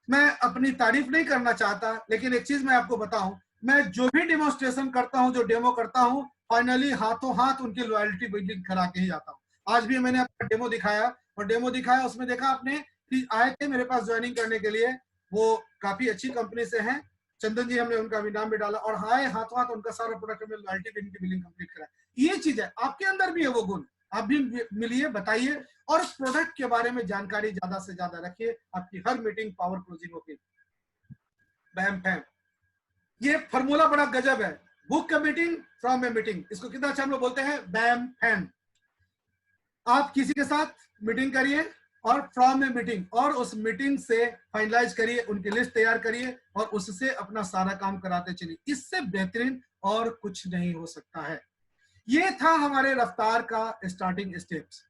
C: मैं अपनी तारीफ नहीं करना चाहता, लेकिन एक चीज मैं आपको बताऊं, मैं जो भी डेमोन्स्ट्रेशन करता हूं, जो डेमो करता हूं, फाइनली हाथों हाथ उनकी लॉयल्टी बिल्डिंग करा के ही जाता हूं। आज भी मैंने अपना डेमो दिखाया, और डेमो दिखाया उसमें देखा आपने कि आए थे मेरे पास ज्वाइनिंग करने के लिए, वो काफी अच्छी कंपनी से हैं, चंदन जी, हमने उनका भी नाम भी डाला, और हाय हाथों हाथ उनका सारा प्रोडक्ट में लॉयल्टी बिलिंग कंप्लीट करा। ये चीज है, आपके अंदर भी है वो गुण, आप भी मिलिए, बताइए, और प्रोडक्ट के बारे में जानकारी ज्यादा से ज्यादा रखिए, आपकी हर मीटिंग पावर क्लोजिंग होगी। बैम फैम, ये फॉर्मूला बड़ा गजब है, बुक का मीटिंग फ्रॉम ए मीटिंग, इसको कितना अच्छा हम लोग बोलते हैं, बैम फैम। आप किसी के साथ मीटिंग करिए और फ्रॉम ए मीटिंग, और उस मीटिंग से फाइनलाइज करिए, उनकी लिस्ट तैयार करिए और उससे अपना सारा काम कराते चलिए। इससे बेहतरीन और कुछ नहीं हो सकता है। ये था हमारे रफ्तार का स्टार्टिंग स्टेप्स।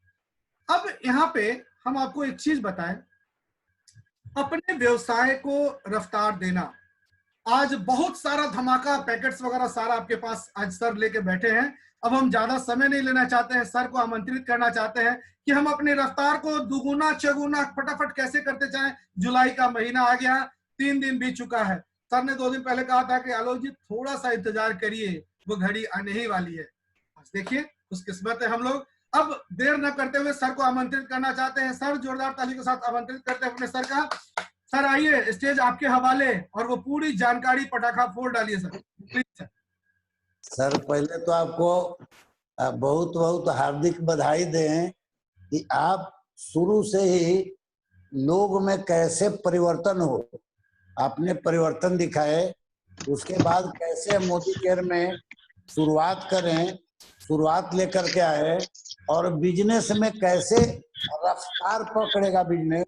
C: अब यहाँ पे हम आपको एक चीज बताएं, अपने व्यवसाय को रफ्तार देना। आज बहुत सारा धमाका पैकेट्स वगैरह सारा आपके पास आज सर लेके बैठे हैं। अब हम ज्यादा समय नहीं लेना चाहते हैं, सर को आमंत्रित करना चाहते हैं कि हम अपनी रफ्तार को दुगुना चौगुना फटाफट कैसे करते जाएं। जुलाई का महीना आ गया, 3 दिन बीत चुका है। सर ने 2 दिन पहले कहा था कि आलोक जी थोड़ा सा इंतजार करिए, वो घड़ी आने ही वाली है। देखिए उस किस्मत है हम लोग। अब देर न करते हुए सर को आमंत्रित करना चाहते हैं। सर जोरदार ताली के साथ आमंत्रित करते हैं अपने सर का। सर आइए, स्टेज आपके हवाले, और वो पूरी जानकारी पटाखा फोड़ डालिए सर, प्लीज सर।
D: सर पहले तो आपको बहुत बहुत हार्दिक बधाई दें कि आप शुरू से ही लोग में कैसे परिवर्तन हो, आपने परिवर्तन दिखाए। उसके बाद कैसे मोदी केयर में शुरुआत करें, शुरुआत लेकर के आए, और बिजनेस में कैसे रफ्तार पकड़ेगा बिजनेस,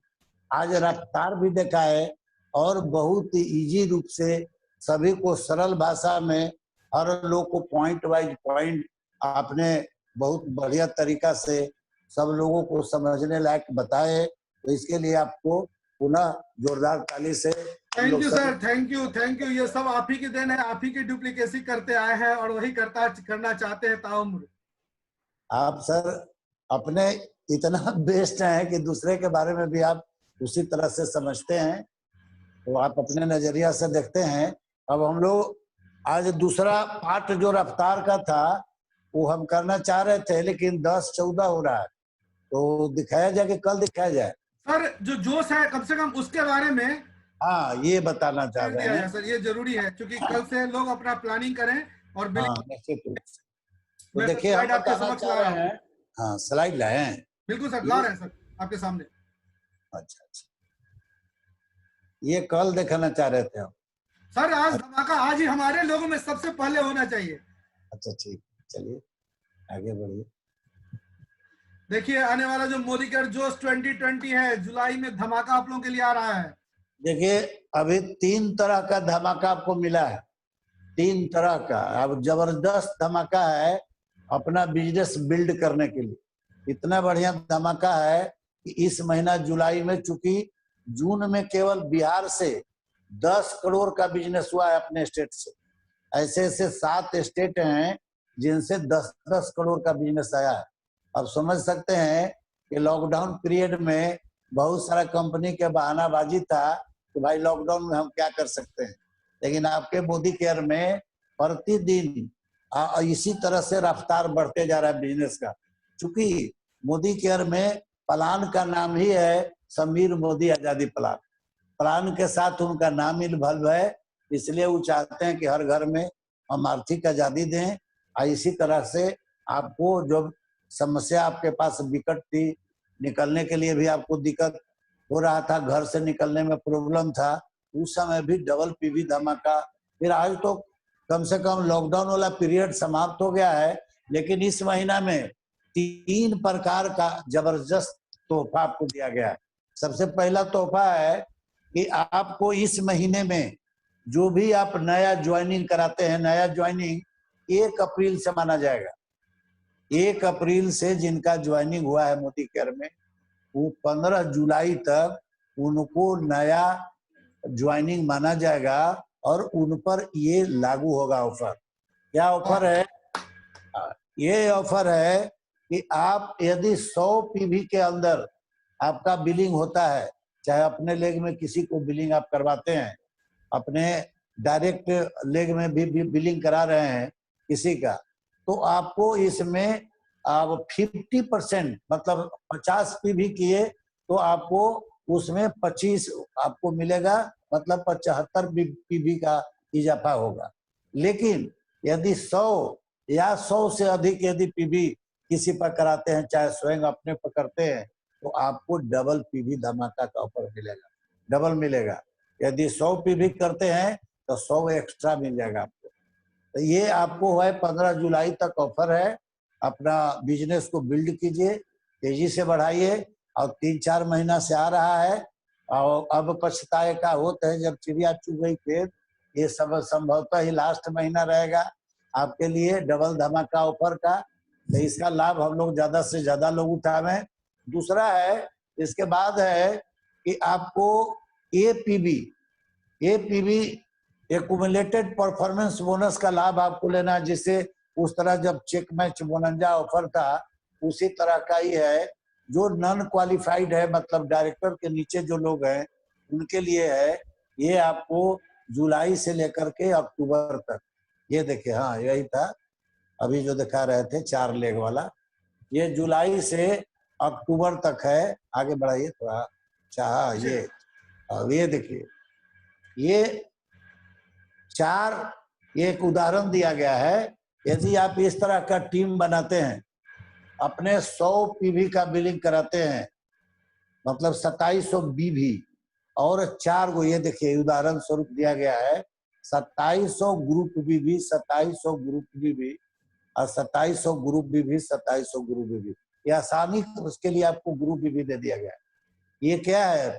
D: आज रफ्तार भी देखा है, और बहुत इजी रूप से सभी को सरल भाषा में हर लोग को पॉइंट वाइज पॉइंट आपने बहुत बढ़िया तरीका से सब लोगों को समझने लायक बताए। तो इसके लिए आपको पुनः जोरदार ताली से
C: thank you sir, thank you, thank you. ये सब आप ही की देन है, आप ही की डुप्लीकेसी करते आए हैं और वही करना चाहते हैं ताउम्र।
D: आप सर अपने इतना बेस्ट हैं कि दूसरे के बारे में भी आप उसी तरह से समझते हैं, तो आप अपने नजरिया से देखते हैं। अब हम लोग आज दूसरा पार्ट जो रफ्तार का था वो हम करना चाह रहे थे, लेकिन 10-14 हो रहा है, तो दिखाया जाए कि कल दिखाया जाए।
C: सर जो जोश है कम से कम उसके बारे में
D: हाँ, ये बताना चाह रहे हैं
C: सर, ये जरूरी है क्योंकि कल से लोग अपना प्लानिंग करें। और
D: तो देखिए हम
C: आपके समक्ष ला रहा हूं।
D: हाँ, स्लाइड लाए हैं,
C: बिल्कुल सर, ला रहे हैं सर आपके सामने।
D: अच्छा, ये कल दिखाना चाह रहे थे हम
C: सर। आज धमाका आज ही हमारे लोगों में सबसे पहले होना चाहिए।
D: अच्छा ठीक, चलिए आगे बढ़िए।
C: देखिए आने वाला जो मोदी केयर जोश 2020 है, जुलाई में धमाका आप लोगों के लिए आ रहा है।
D: देखिए अभी 3 तरह का धमाका आपको मिला है, 3 तरह का। अब जबरदस्त धमाका है अपना बिजनेस बिल्ड करने के लिए। इतना बढ़िया धमाका है कि इस महीना जुलाई में, चूंकि जून में केवल बिहार से 10 करोड़ का बिजनेस हुआ है अपने स्टेट से, ऐसे ऐसे 7 स्टेट हैं जिनसे 10-10 करोड़ का बिजनेस आया है। अब समझ सकते हैं कि लॉकडाउन पीरियड में बहुत सारा कंपनी के बहानाबाजी था कि भाई लॉकडाउन में हम क्या कर सकते हैं, लेकिन आपके मोदी केयर में प्रतिदिन इसी तरह से रफ्तार बढ़ते जा रहा है बिजनेस का। चूंकि मोदी केयर में प्लान का नाम ही है समीर मोदी आजादी प्लान, प्लान के साथ उनका नाम इन्वॉल्व है, इसलिए वो चाहते हैं कि हर घर में हम आर्थिक आजादी दें। और इसी तरह से आपको जो समस्या आपके पास विकट थी, निकलने के लिए भी आपको दिक्कत हो रहा था, घर से निकलने में प्रॉब्लम था, उस समय भी डबल पीवी धमाका। फिर आज तो कम से कम लॉकडाउन वाला पीरियड समाप्त हो गया है, लेकिन इस महीना में 3 प्रकार का जबरदस्त तोहफा आपको दिया गया है। सबसे पहला तोहफा है कि आपको इस महीने में जो भी आप नया ज्वाइनिंग कराते हैं, नया ज्वाइनिंग 1 अप्रैल से माना जाएगा। 1 अप्रैल से जिनका ज्वाइनिंग हुआ है मोदी केयर में, वो 15 जुलाई तक उनको नया ज्वाइनिंग माना जाएगा और उन पर ये लागू होगा ऑफर। क्या ऑफर है? ये ऑफर है कि आप यदि 100 पीवी के अंदर आपका बिलिंग होता है, चाहे अपने लेग में किसी को बिलिंग आप करवाते हैं, अपने डायरेक्ट लेग में भी बिलिंग करा रहे हैं किसी का, तो आपको इसमें आप 50% मतलब 50 पीवी किए तो आपको उसमें 25 आपको मिलेगा, मतलब 75 पीवी का इजाफा होगा। लेकिन यदि 100 या 100 से अधिक यदि पीवी किसी पर कराते हैं, चाहे स्वयं अपने पर करते हैं, तो आपको डबल पीवी धमाका का ऑफर मिलेगा, डबल मिलेगा। यदि 100 पीवी करते हैं तो 100 एक्स्ट्रा मिल जाएगा आपको। तो ये आपको है 15 जुलाई तक ऑफर है। अपना बिजनेस को बिल्ड कीजिए, तेजी से बढ़ाइए, और 3-4 महीना से आ रहा है और अब पछताए का होता है जब चिड़िया चुग गई खेत। ये सब संभवतः ही लास्ट महीना रहेगा आपके लिए डबल धमाका ऑफर का, तो इसका लाभ हम लोग ज्यादा से ज्यादा लोग उठावें। दूसरा है, इसके बाद है कि आपको एपीबी एक्यूमुलेटेड परफॉर्मेंस बोनस का लाभ आपको लेना है, जिससे उस तरह जब चेक मैच बोनंजा ऑफर था उसी तरह का ही है। जो नॉन क्वालिफाइड है, मतलब डायरेक्टर के नीचे जो लोग हैं उनके लिए है। ये आपको जुलाई से लेकर के अक्टूबर तक, ये देखिए, हाँ यही था अभी जो दिखा रहे थे 4 लेग वाला, ये जुलाई से अक्टूबर तक है। आगे बढ़ाइए थोड़ा, चाह ये, अब ये देखिए, ये 4 एक उदाहरण दिया गया है। यदि आप इस तरह का टीम बनाते हैं, अपने 100 पीवी का बिलिंग कराते हैं, मतलब 2700 बीवी और 4 को, ये देखिए उदाहरण स्वरूप दिया गया है 2700 ग्रुप बीवी, 2700 ग्रुप बीवी और 2700 ग्रुप बीवी, 2700 ग्रुप बीवी। ये आसानी उसके लिए आपको ग्रुप बीवी दे दिया गया है। ये क्या है?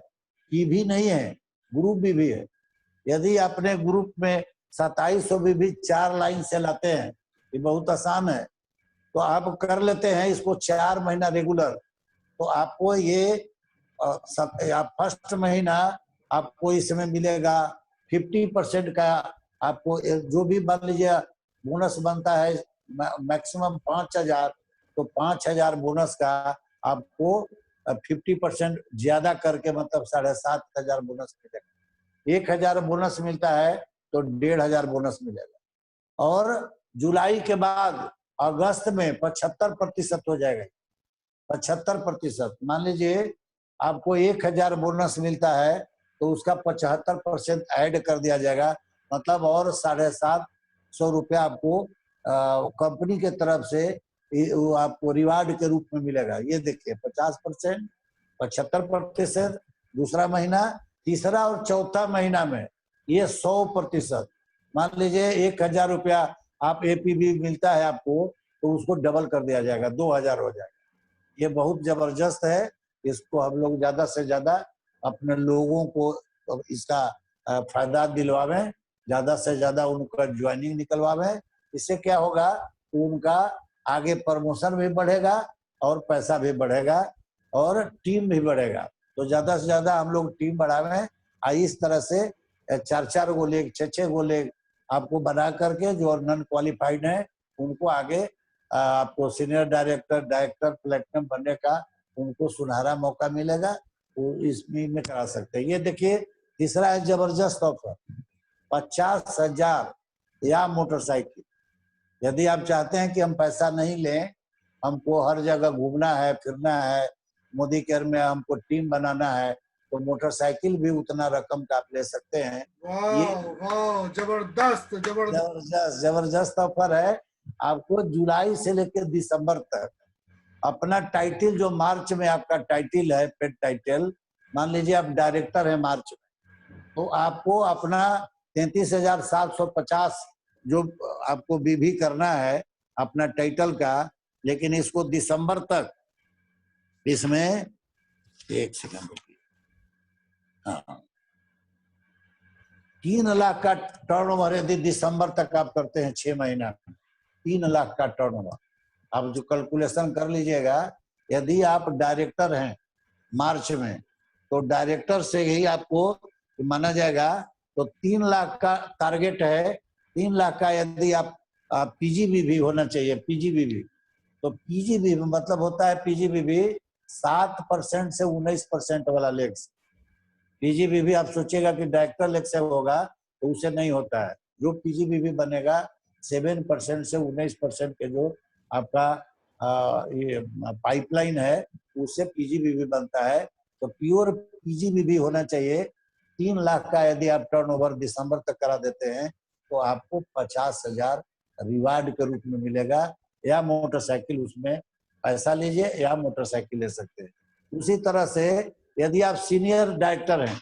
D: पीवी नहीं है, ग्रुप बीवी है। यदि अपने ग्रुप में 2700 बीवी 4 लाइन से लाते हैं, ये बहुत आसान है, तो आप कर लेते हैं इसको 4 महीना रेगुलर, तो आपको ये फर्स्ट महीना आपको इसमें मिलेगा 50% का। आपको जो भी मान लीजिए बोनस बनता है मैक्सिमम 5000, तो 5000 बोनस का आपको 50% ज्यादा करके, मतलब 7500 बोनस मिलेगा। 1000 बोनस मिलता है तो 1500 बोनस मिलेगा। और जुलाई के बाद अगस्त में 75% हो जाएगा। 75%, मान लीजिए आपको 1000 बोनस मिलता है तो उसका 75% ऐड कर दिया जाएगा, मतलब और 750 रुपया आपको कंपनी के तरफ से वो आपको रिवार्ड के रूप में मिलेगा। ये देखिए 50%, 75% दूसरा महीना, तीसरा और चौथा महीना में ये 100%। मान लीजिए 1000 रुपया आप एपीबी मिलता है आपको, तो उसको डबल कर दिया जाएगा, 2000 हो जाएगा। ये बहुत जबरदस्त है। इसको हम लोग ज्यादा से ज्यादा अपने लोगों को इसका फायदा दिलवावें, ज्यादा से ज्यादा उनका ज्वाइनिंग निकलवावें। इससे क्या होगा, उनका आगे प्रमोशन भी बढ़ेगा और पैसा भी बढ़ेगा और टीम भी बढ़ेगा। तो ज्यादा से ज्यादा हम लोग टीम बढ़ावें। इस तरह से 4-4 गो लेग, 6-6 गो लेग आपको बना करके जो नॉन क्वालिफाइड है उनको आगे आपको सीनियर डायरेक्टर प्लेटिनम बनने का उनको सुनहरा मौका मिलेगा, वो इसमें करा सकते हैं। ये देखिए तीसरा है जबरदस्त ऑफर, 50,000 या मोटरसाइकिल। यदि आप चाहते हैं कि हम पैसा नहीं लें, हमको हर जगह घूमना है, फिरना है, मोदी केयर में हमको टीम बनाना है, तो मोटरसाइकिल भी उतना रकम का आप ले सकते हैं।
C: वाह, जबरदस्त जबरदस्त
D: जबरदस्त ऑफर है। आपको जुलाई से लेकर दिसंबर तक अपना टाइटल, जो मार्च में आपका टाइटल है, पेड टाइटल, मान लीजिए आप डायरेक्टर है मार्च में, तो आपको अपना 33,750 जो आपको बीवी करना है अपना टाइटल का, लेकिन इसको दिसंबर तक, इसमें 1 सेकंड रुकिए, हाँ 3 लाख का टर्नओवर यदि दिसंबर तक आप करते हैं 6 महीना, 3 लाख का टर्नओवर, आप जो कैलकुलेशन कर लीजिएगा, यदि आप डायरेक्टर हैं मार्च में, तो डायरेक्टर से ही आपको माना जाएगा। तो 3 लाख का टारगेट है, 3 लाख का यदि आप पीजीबीवी होना चाहिए, पीजीबीवी। तो पीजीबीवी मतलब होता है पीजीबीवी 7% से 19% वाला लेक्स। पीजीबीवी आप सोचिएगा कि डायरेक्टर लेक्स से होगा, तो उसे नहीं होता है। जो पीजीबीवी बनेगा 7% से 19% के जो आपका ये पाइपलाइन है, उससे पीजीबीवी बनता है। तो प्योर पीजीबीवी होना चाहिए। 3 लाख का यदि आप टर्नओवर दिसंबर तक करा देते हैं, तो आपको 50,000 रिवार्ड के रूप में मिलेगा, या मोटरसाइकिल उसमें पैसा लीजिए या मोटरसाइकिल ले सकते हैं। उसी तरह से यदि आप सीनियर डायरेक्टर हैं,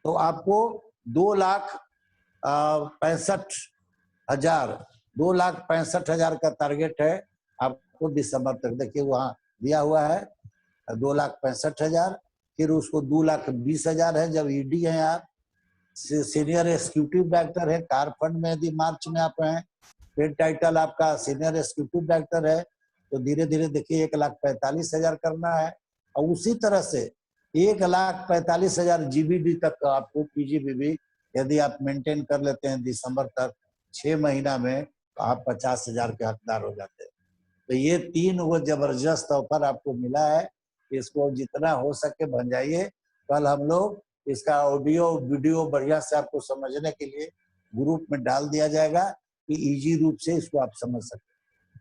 D: तो आपको 2,65,000 का टारगेट है आपको दिसंबर तक। देखिए वहाँ दिया हुआ है 2,65,000। फिर उसको 2,20,000 है जब ईडी है आप। सीनियर एग्जीक्यूटिव डायरेक्टर है कार फंड में, यदि मार्च में आप हैं, फिर टाइटल आपका सीनियर एग्जीक्यूटिव डायरेक्टर है, तो धीरे धीरे देखिए 1,45,000 करना है। और उसी तरह से 1,45,000 जीबीडी तक आपको पीजीबीवी यदि आप मेंटेन कर लेते हैं दिसंबर तक 6 महीना में, तो आप 50,000 के हकदार हो जाते हैं। तो ये 3 वो जबरदस्त ऑफर आपको मिला है, इसको जितना हो सके बन जाइए। कल हम लोग इसका ऑडियो वीडियो बढ़िया से आपको समझने के लिए ग्रुप में डाल दिया जाएगा कि इजी रूप से इसको आप समझ सकते।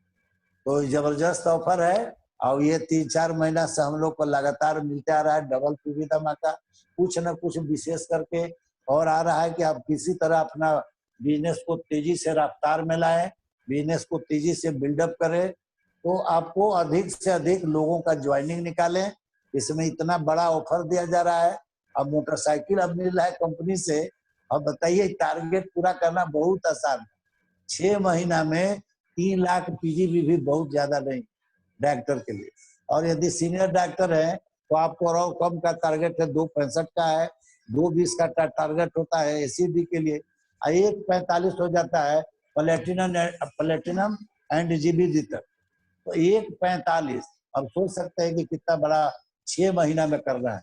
D: तो जबरदस्त ऑफर है, और ये 3-4 महीना से हम लोग को लगातार मिलते आ रहा है डबल पीवी धमाका, कुछ न कुछ विशेष करके और आ रहा है कि आप किसी तरह अपना बिजनेस को तेजी से रफ्तार में लाएं, बिजनेस को तेजी से बिल्डअप करें। तो आपको अधिक से अधिक लोगों का ज्वाइनिंग निकालें। इसमें इतना बड़ा ऑफर दिया जा रहा है, अब मोटरसाइकिल अब मिल रहा है कंपनी से। अब बताइए, टारगेट पूरा करना बहुत आसान है। 6 महीना में 3 लाख पीजीबीवी बहुत ज्यादा नहीं डायरेक्टर के लिए। और यदि सीनियर डायरेक्टर है तो आपको और कम का टारगेट है, 2,65 का है, 2,20 का टारगेट होता है एसीडी के लिए। 1,45 हो जाता है प्लेटिनम एंड जीबीडी तक। तो 1,45 अब सोच सकते हैं कि कितना बड़ा 6 महीना में करना है।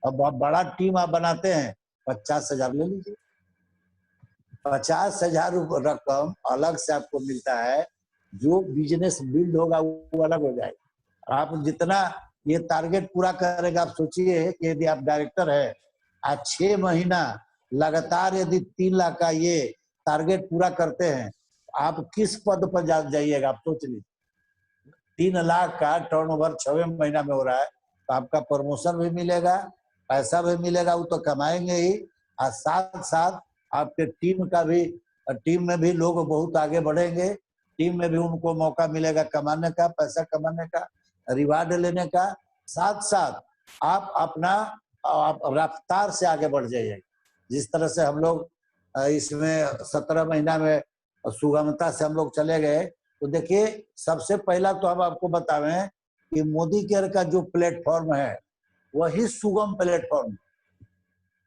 D: अब आप बड़ा टीम आप बनाते हैं, 50,000 ले लीजिए। 50,000 रकम अलग से आपको मिलता है। जो बिजनेस बिल्ड होगा वो अलग हो जाएगा। आप जितना ये टारगेट पूरा करेगा, आप सोचिए कि यदि आप डायरेक्टर है, आज 6 महीना लगातार यदि 3 लाख का ये टारगेट पूरा करते हैं, आप किस पद पर जाइएगा आप सोच लीजिए। 3 लाख का टर्नओवर 6 महीना में हो रहा है, तो आपका प्रमोशन भी मिलेगा, पैसा भी मिलेगा, वो तो कमाएंगे ही। और साथ साथ आपके टीम में भी लोग बहुत आगे बढ़ेंगे। टीम में भी उनको मौका मिलेगा कमाने का, पैसा कमाने का, रिवार्ड लेने का। साथ साथ आप अपना रफ्तार से आगे बढ़ जाइएगा। जिस तरह से हम लोग इसमें 17 महीना में सुगमता से हम लोग चले गए, तो देखिए सबसे पहला तो हम आपको बतावें कि मोदी केयर का जो प्लेटफॉर्म है वही सुगम प्लेटफॉर्म।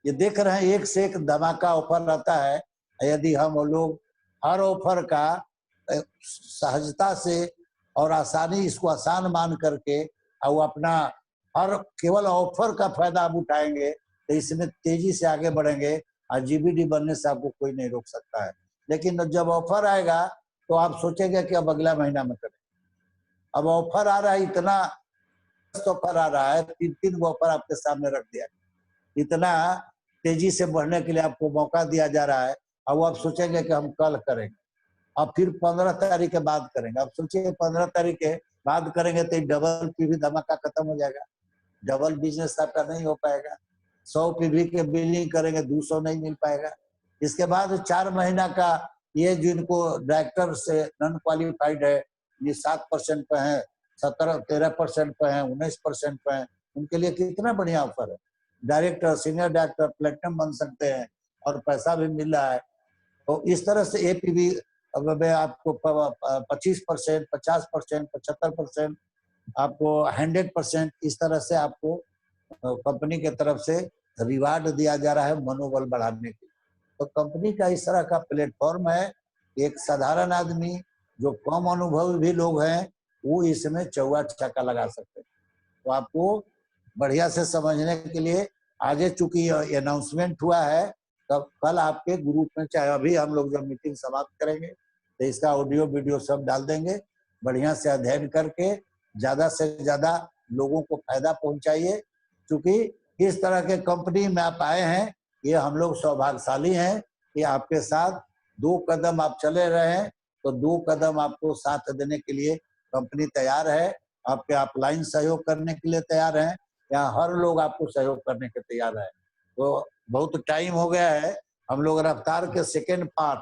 D: ये देख रहे हैं एक से एक धमाका ऑफर रहता है। यदि हम लोग हर ऑफर का सहजता से और आसानी, इसको आसान मान करके और अपना हर केवल ऑफर का फायदा आप उठाएंगे, तो इसमें तेजी से आगे बढ़ेंगे और जीबीडी बनने से आपको कोई नहीं रोक सकता है। लेकिन जब ऑफर आएगा तो आप सोचेंगे कि अब अगला महीना में करें। अब ऑफर आ रहा है, इतना ऑफर आ रहा है, 3 गो ऑफर आपके सामने रख दिया, इतना तेजी से बढ़ने के लिए आपको मौका दिया जा रहा है। अब आप सोचेंगे कि हम कल करेंगे, अब फिर 15 तारीख के बाद करेंगे। अब सोचिए 15 तारीख के बाद करेंगे तो डबल पीवी धमाका खत्म हो जाएगा, डबल बिजनेस आपका नहीं हो पाएगा। 100 पीवी के बिलिंग करेंगे, 200 नहीं मिल पाएगा। इसके बाद 4 महीना का ये जिनको डायरेक्टर से नॉन क्वालिफाइड है, ये 7% पे है, 13% पे है, 19% पे है, उनके लिए कितना बढ़िया ऑफर है। डायरेक्टर, सीनियर डायरेक्टर प्लेटिनम बन सकते हैं और पैसा भी मिल रहा है। तो इस तरह से एपीवी अब आपको 25%, 50%, 75%, आपको 100%, इस तरह से आपको कंपनी के तरफ से रिवार्ड दिया जा रहा है मनोबल बढ़ाने के लिए। तो कंपनी का इस तरह का प्लेटफॉर्म है। एक साधारण आदमी जो कम अनुभवी भी लोग हैं, वो इसमें चौवा छक्का लगा सकते हैं। तो आपको बढ़िया से समझने के लिए आगे चूंकि अनाउंसमेंट हुआ है, तब कल आपके ग्रुप में, चाहे अभी हम लोग जब मीटिंग समाप्त करेंगे तो इसका ऑडियो वीडियो सब डाल देंगे। बढ़िया से अध्ययन करके ज्यादा से ज्यादा लोगों को फायदा पहुंचाइए। क्योंकि इस तरह के कंपनी में आप आए हैं, ये हम लोग सौभाग्यशाली हैं कि आपके साथ 2 कदम आप चले रहे हैं, तो 2 कदम आपको साथ देने के लिए कंपनी तैयार है। आपके ऑफलाइन सहयोग करने के लिए तैयार है, यहाँ हर लोग आपको सहयोग करने के तैयार है। तो बहुत टाइम हो गया है, हम लोग रफ्तार के सेकेंड पार्ट,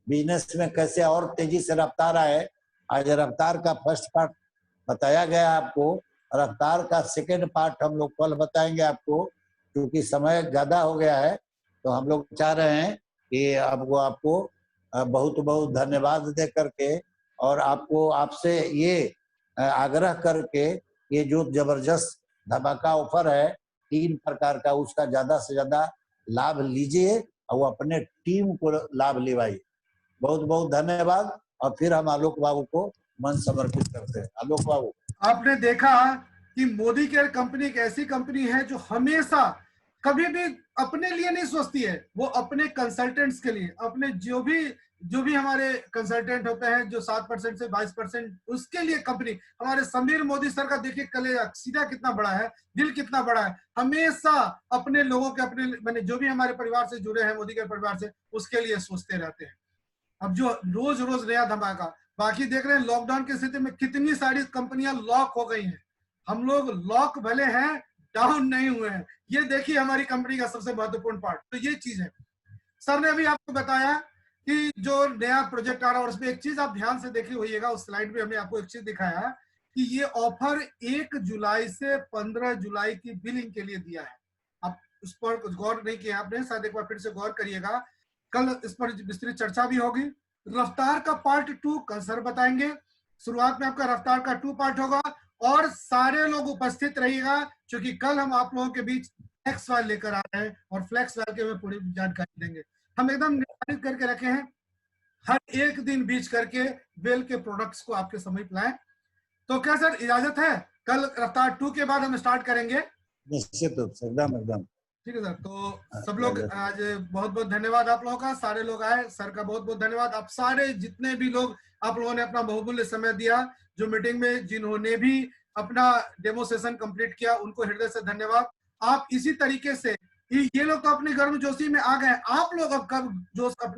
D: बिजनेस में कैसे और तेजी से रफ्तार आए, आज रफ्तार का फर्स्ट पार्ट बताया गया आपको। रफ्तार का सेकेंड पार्ट हम लोग कल बताएंगे आपको, क्योंकि समय ज्यादा हो गया है। तो हम लोग चाह रहे हैं कि आपको बहुत बहुत धन्यवाद दे करके, और आपको आपसे ये आग्रह करके, ये जो जबरदस्त धमाका ऑफर है 3 प्रकार का, उसका ज्यादा से ज्यादा लाभ लीजिए और वो अपने टीम को लाभ लिवाइए। बहुत बहुत धन्यवाद। और फिर हम आलोक बाबू को मन समर्पित करते हैं। आलोक बाबू,
C: आपने देखा कि मोदी केयर कंपनी एक ऐसी कंपनी है जो हमेशा कभी भी अपने लिए नहीं सोचती है, वो अपने कंसल्टेंट्स के लिए, अपने जो भी हमारे कंसल्टेंट होते हैं, जो 7% से 22%, उसके लिए कंपनी। हमारे समीर मोदी सर का देखिए कलेजा सीधा कितना बड़ा है, दिल कितना बड़ा है, हमेशा अपने लोगों के, अपने मैंने जो भी हमारे परिवार से जुड़े हैं, मोदी केयर परिवार से, उसके लिए सोचते रहते हैं। अब जो रोज रोज नया धमाका, बाकी देख रहे हैं लॉकडाउन की स्थिति में कितनी सारी कंपनियां लॉक हो गई हैं, हम लोग लॉक भले हैं, डाउन नहीं हुए हैं। ये देखिए हमारी कंपनी का सबसे महत्वपूर्ण पार्ट तो ये चीज है। सर ने अभी आपको बताया कि जो नया प्रोजेक्ट आ रहा है, और उसमें एक चीज आप ध्यान से देखी होइएगा, उस स्लाइड में हमने आपको एक चीज दिखाया है कि ये ऑफर 1 जुलाई से 15 जुलाई की बिलिंग के लिए दिया है। आप उस पर कुछ गौर नहीं किया आपने, शायद एक बार फिर से गौर करिएगा। कल इस पर विस्तृत चर्चा भी होगी। रफ्तार का पार्ट 2 कल सर बताएंगे। शुरुआत में आपका रफ्तार का 2 पार्ट होगा, और सारे लोग उपस्थित रहिएगा, क्योंकि कल हम आप लोगों के बीच फ्लैक्स फाइल लेकर आ रहे हैं, और फ्लैक्स फाइल के में पूरी जानकारी देंगे। हम एकदम निर्धारित करके रखे हैं, हर एक दिन बीच करके बेल के प्रोडक्ट्स को आपके समीप लाएं। तो क्या सर इजाजत है? कल रफ्तार 2 के बाद हम स्टार्ट करेंगे।
D: निश्चित रूप से, एकदम
C: ठीक है सर। तो सब लोग आज बहुत बहुत धन्यवाद आप लोगों का, सारे लोग आए, सर का बहुत बहुत धन्यवाद। आप सारे जितने भी लोग आप लोगों ने अपना बहुमूल्य समय दिया जो मीटिंग में, जिन्होंने भी अपना डेमो सेशन कंप्लीट किया, उनको हृदय से धन्यवाद। आप इसी तरीके से, ये लोग तो अपनी गर्मजोशी में आ गए, आप लोग अब कब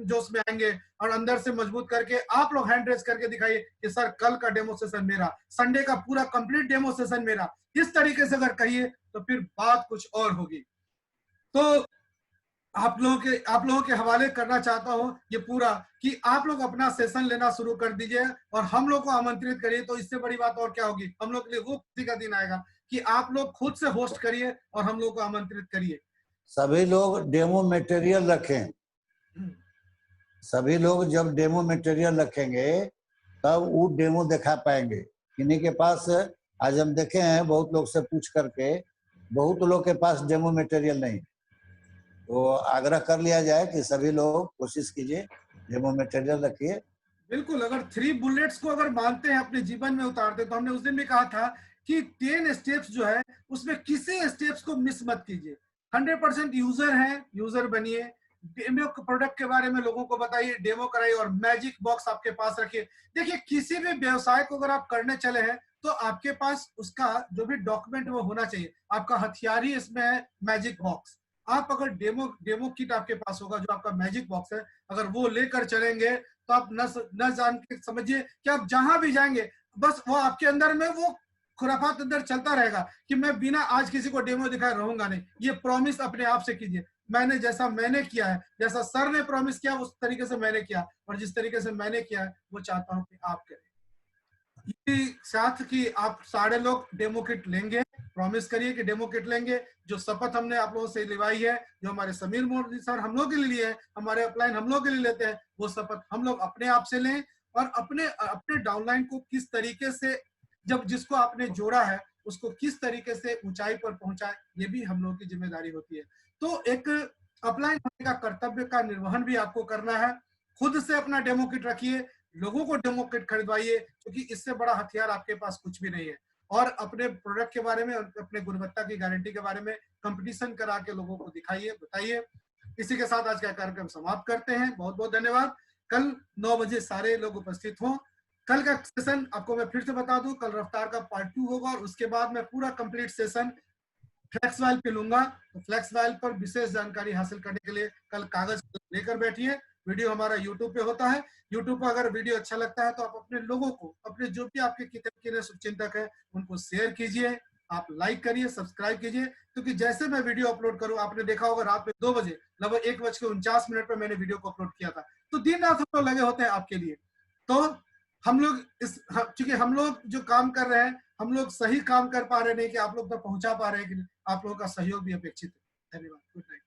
C: जोश में आएंगे, और अंदर से मजबूत करके आप लोग हैंड रेज करके दिखाइए कि सर कल का डेमो सेशन मेरा, संडे का पूरा कंप्लीट डेमो सेशन मेरा। इस तरीके से अगर कहिए तो फिर बात कुछ और होगी। तो आप लोगों के हवाले करना चाहता हूं ये पूरा कि आप लोग अपना सेशन लेना शुरू कर दीजिए और हम लोग को आमंत्रित करिए। तो इससे बड़ी बात और क्या होगी? हम लोग के लिए वो खुशी का दिन आएगा कि आप लोग खुद से होस्ट करिए और हम लोग को आमंत्रित करिए।
D: सभी लोग डेमो मटेरियल रखें। सभी लोग जब डेमो मटेरियल रखेंगे तब वो डेमो दिखा पाएंगे। किन्हीं के पास, आज हम देखे हैं बहुत लोग से पूछ करके, बहुत लोग के पास डेमो मटेरियल नहीं। तो आग्रह कर लिया जाए कि सभी लोग कोशिश कीजिए, डेमो मटेरियल रखिए।
C: बिल्कुल, अगर 3 बुलेट्स को अगर मानते हैं, अपने जीवन में उतारते, तो हमने उस दिन भी कहा था कि 10 स्टेप्स जो है उसमें किसी स्टेप्स को मिस मत कीजिए। 100% यूजर है, यूजर बनिए, डेमो प्रोडक्ट के बारे में लोगों को बताइए, डेमो कराइए, और मैजिक बॉक्स आपके पास रखिए। देखिए किसी भी व्यवसाय को अगर आप करने चले हैं तो आपके पास उसका जो भी डॉक्यूमेंट वो होना चाहिए। आपका हथियार ही इसमें है मैजिक बॉक्स। आप अगर डेमो किट आपके पास होगा, जो आपका मैजिक बॉक्स है, अगर वो लेकर चलेंगे तो आप न जान के समझिए कि आप जहां भी जाएंगे बस वो आपके अंदर में वो खुराफात अंदर चलता रहेगा कि मैं बिना आज किसी को डेमो दिखाए रहूंगा नहीं। ये प्रॉमिस अपने आप से कीजिए। जैसा मैंने किया है, जैसा सर ने प्रॉमिस किया उस तरीके से मैंने किया, और जिस तरीके से मैंने किया है वो चाहता हूं कि आप करें। साथ कि आप सारे लोग डेमो किट लेंगे, प्रॉमिस करिए कि डेमो किट लेंगे। जो शपथ हमने आप लोगों से लिवाई है, जो हमारे समीर मोदी सर हम लोग के लिए लिए है, हमारे अपलाइन हम लोग के लिए लेते हैं, वो शपथ हम लोग अपने आप से लें, और अपने डाउनलाइन को किस तरीके से, जब जिसको आपने जोड़ा है उसको किस तरीके से ऊंचाई पर पहुंचाए, ये भी हम लोगों की जिम्मेदारी होती है। तो एक अपलाइन होने का कर्तव्य का निर्वहन भी आपको करना है। खुद से अपना डेमो किट रखिए, लोगों को डेमो किट खरीदवाइए, क्योंकि इससे बड़ा हथियार आपके पास कुछ भी नहीं है। और अपने प्रोडक्ट के बारे में, अपने गुणवत्ता की गारंटी के बारे में कंपटीशन करा के लोगों को दिखाइए, बताइए। इसी के साथ आज का कार्यक्रम समाप्त करते हैं। बहुत बहुत धन्यवाद। कल 9 बजे सारे लोग उपस्थित हों। कल का सेशन आपको मैं फिर से बता दूं, कल रफ्तार का पार्ट 2 होगा और उसके बाद मैं पूरा कंप्लीट सेशन फ्लेक्स वाइल पे लूंगा। तो फ्लेक्स वाइल पर विशेष जानकारी हासिल करने के लिए कल कागज लेकर बैठिए। वीडियो हमारा यूट्यूब पे होता है। यूट्यूब पर अगर वीडियो अच्छा लगता है तो आप अपने लोगों को, अपने जो भी आपके कितने शुभचिंतक है, उनको शेयर कीजिए, आप लाइक करिए, सब्सक्राइब कीजिए। क्योंकि जैसे मैं वीडियो अपलोड करूं, आपने देखा होगा रात में 2 बजे लगभग 1:49 पर मैंने वीडियो को अपलोड किया था। तो दिन रात हम लोग लगे होते हैं आपके लिए। तो हम लोग चूंकि हम लोग जो काम कर रहे हैं, हम लोग सही काम कर पा रहे नहीं कि आप लोग तक पहुंचा पा रहे हैं कि आप लोगों का सहयोग भी अपेक्षित है। धन्यवाद। Good night.